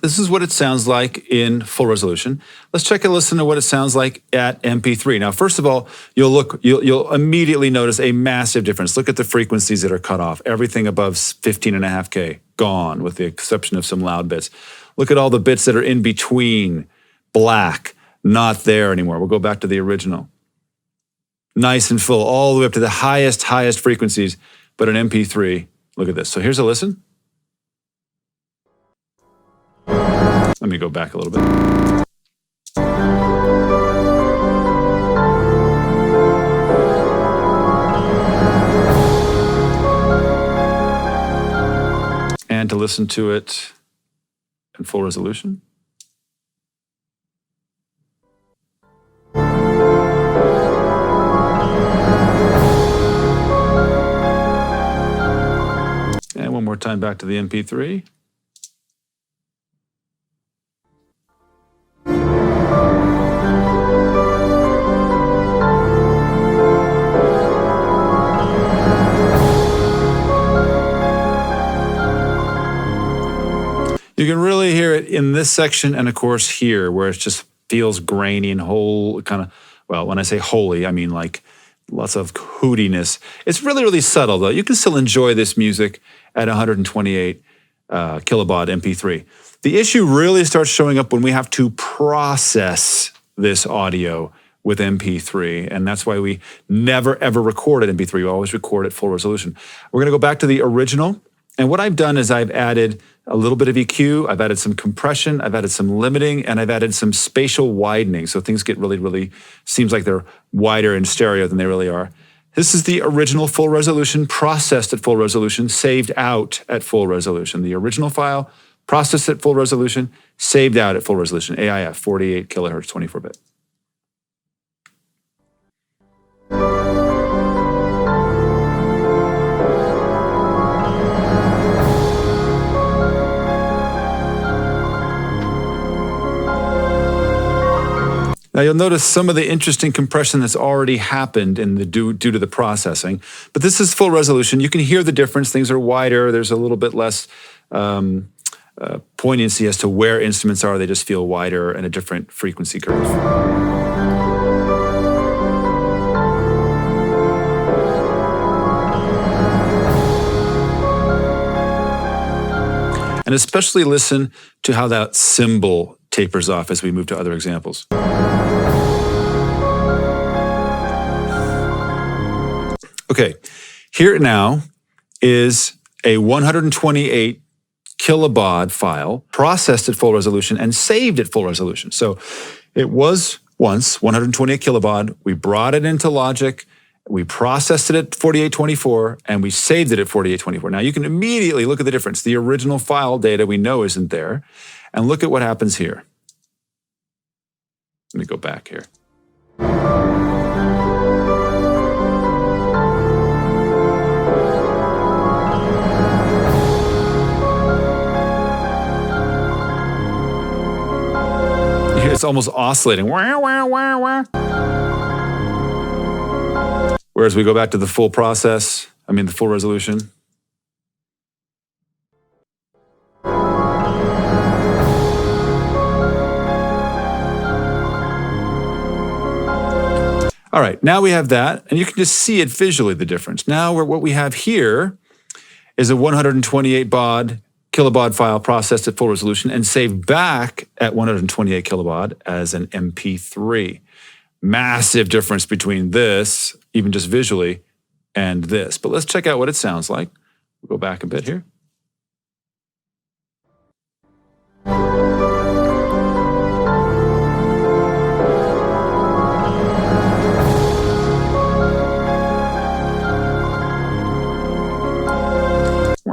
this is what it sounds like in full resolution. Let's check and listen to what it sounds like at MP3. Now, first of all, you'll immediately notice a massive difference. Look at the frequencies that are cut off. Everything above 15.5K, gone, with the exception of some loud bits. Look at all the bits that are in between, black, not there anymore. We'll go back to the original. Nice and full, all the way up to the highest frequencies, but an MP3, look at this. So here's a listen. Let me go back a little bit. And to listen to it in full resolution. And one more time back to the MP3. You can really hear it in this section and, of course, here, where it just feels grainy and whole, kind of, well, when I say holy, I mean like lots of hootiness. It's really, really subtle, though. You can still enjoy this music at 128 kilobaud MP3. The issue really starts showing up when we have to process this audio with MP3, and that's why we never, ever record at MP3. We always record at full resolution. We're going to go back to the original, and what I've done is I've added a little bit of EQ, I've added some compression, I've added some limiting, and I've added some spatial widening. So things get really, really, seems like they're wider in stereo than they really are. This is the original full resolution, processed at full resolution, saved out at full resolution. The original file, processed at full resolution, saved out at full resolution. AIF, 48 kilohertz, 24-bit. Now you'll notice some of the interesting compression that's already happened in the due to the processing, but this is full resolution. You can hear the difference. Things are wider. There's a little bit less poignancy as to where instruments are. They just feel wider and a different frequency curve. And especially listen to how that cymbal tapers off as we move to other examples. Okay, here now is a 128 kilobaud file processed at full resolution and saved at full resolution. So it was once 128 kilobaud. We brought it into Logic. We processed it at 4824 and we saved it at 4824. Now you can immediately look at the difference. The original file data we know isn't there. And look at what happens here. Let me go back here. It's almost oscillating. Wah, wah, wah, wah. Whereas we go back to the full process, the full resolution. All right, now we have that, and you can just see it visually, the difference. Now what we have here is a 128 kilobaud file processed at full resolution and saved back at 128 kilobaud as an MP3. Massive difference between this, even just visually, and this. But let's check out what it sounds like. We'll go back a bit here.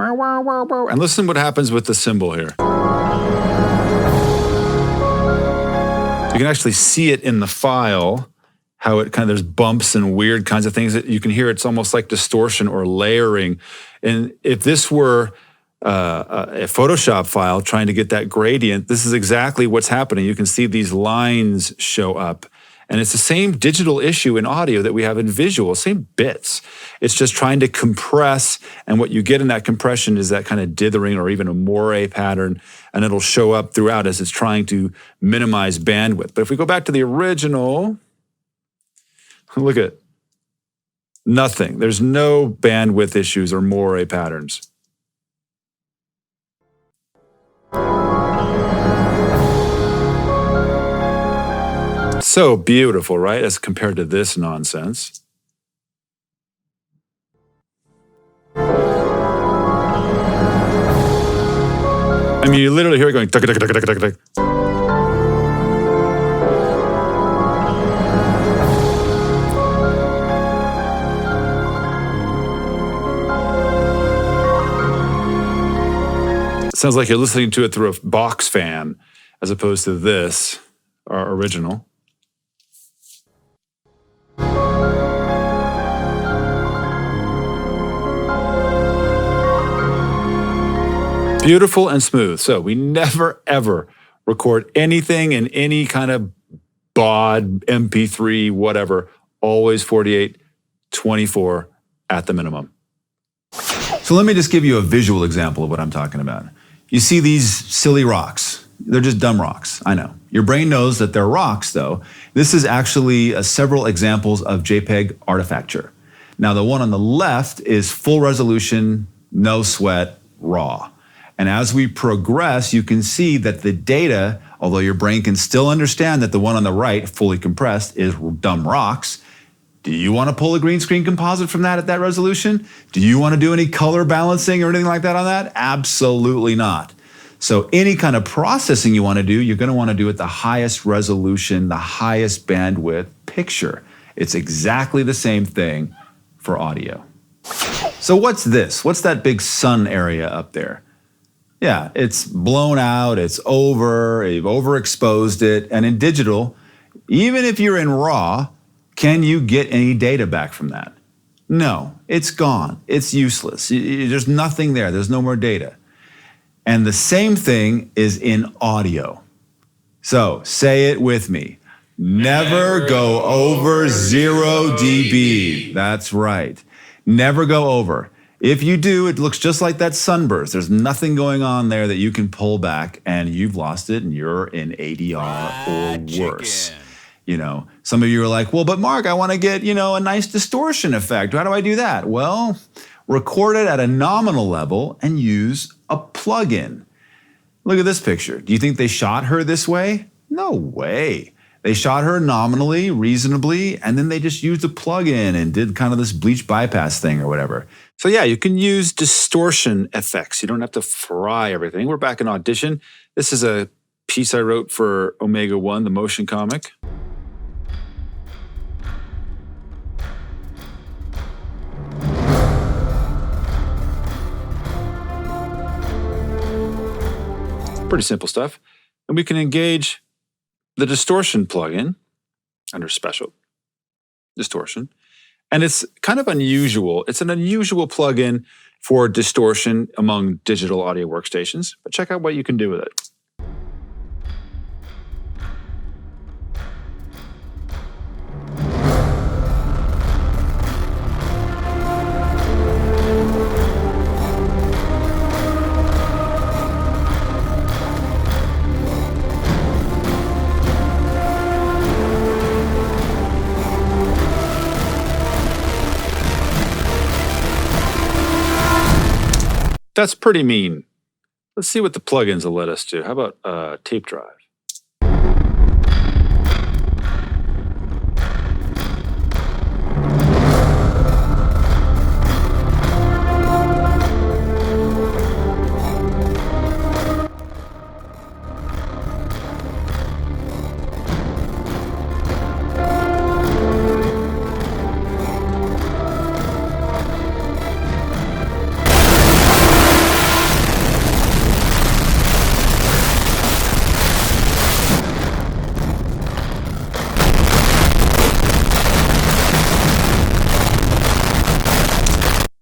And listen what happens with the cymbal here. You can actually see it in the file, how it kind of, there's bumps and weird kinds of things that you can hear. It's almost like distortion or layering. And if this were a Photoshop file trying to get that gradient, this is exactly what's happening. You can see these lines show up. And it's the same digital issue in audio that we have in visual, same bits. It's just trying to compress, and what you get in that compression is that kind of dithering or even a moire pattern, and it'll show up throughout as it's trying to minimize bandwidth. But if we go back to the original, look at nothing. There's no bandwidth issues or moire patterns. So beautiful, right? As compared to this nonsense. I mean, you literally hear it going, tuck, tuck, tuck, tuck, tuck, tuck. Sounds like you're listening to it through a box fan as opposed to this, our original. Beautiful and smooth. So we never, ever record anything in any kind of baud, MP3, whatever. Always 48, 24 at the minimum. So let me just give you a visual example of what I'm talking about. You see these silly rocks. They're just dumb rocks, I know. Your brain knows that they're rocks, though. This is actually several examples of JPEG artifacture. Now, the one on the left is full resolution, no sweat, raw. And as we progress, you can see that the data, although your brain can still understand that the one on the right, fully compressed, is dumb rocks. Do you want to pull a green screen composite from that at that resolution? Do you want to do any color balancing or anything like that on that? Absolutely not. So any kind of processing you want to do, you're going to want to do at the highest resolution, the highest bandwidth picture. It's exactly the same thing for audio. So what's this? What's that big sun area up there? Yeah, it's blown out, it's over, you've overexposed it. And in digital, even if you're in RAW, can you get any data back from that? No, it's gone. It's useless. There's nothing there. There's no more data. And the same thing is in audio. So say it with me. Never go over 0 dB. That's right. Never go over. If you do, it looks just like that sunburst. There's nothing going on there that you can pull back, and you've lost it, and you're in ADR or worse. You know, some of you are like, well, but Mark, I want to get, a nice distortion effect. How do I do that? Well, record it at a nominal level and use a plugin. Look at this picture. Do you think they shot her this way? No way. They shot her nominally, reasonably, and then they just used a plugin and did kind of this bleach bypass thing or whatever. So yeah, you can use distortion effects. You don't have to fry everything. We're back in Audition. This is a piece I wrote for Omega One, the motion comic. Pretty simple stuff. And we can engage the distortion plugin under special distortion. And it's kind of unusual. It's an unusual plugin for distortion among digital audio workstations, but check out what you can do with it. That's pretty mean. Let's see what the plugins will let us do. How about tape drive?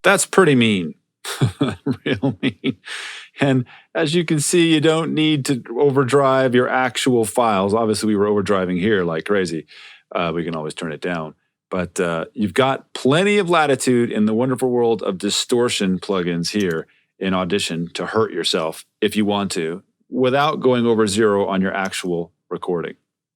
That's pretty mean. Real mean. And as you can see, you don't need to overdrive your actual files. Obviously, we were overdriving here like crazy. We can always turn it down. But you've got plenty of latitude in the wonderful world of distortion plugins here in Audition to hurt yourself if you want to, without going over zero on your actual recording.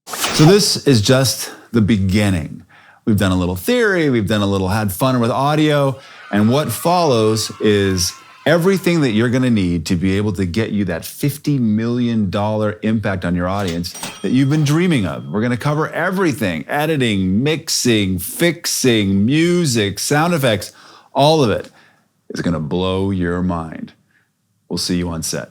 So this is just the beginning. We've done a little theory, we've done a little had fun with audio, and what follows is everything that you're gonna need to be able to get you that $50 million impact on your audience that you've been dreaming of. We're gonna cover everything: editing, mixing, fixing, music, sound effects, all of it is gonna blow your mind. We'll see you on set.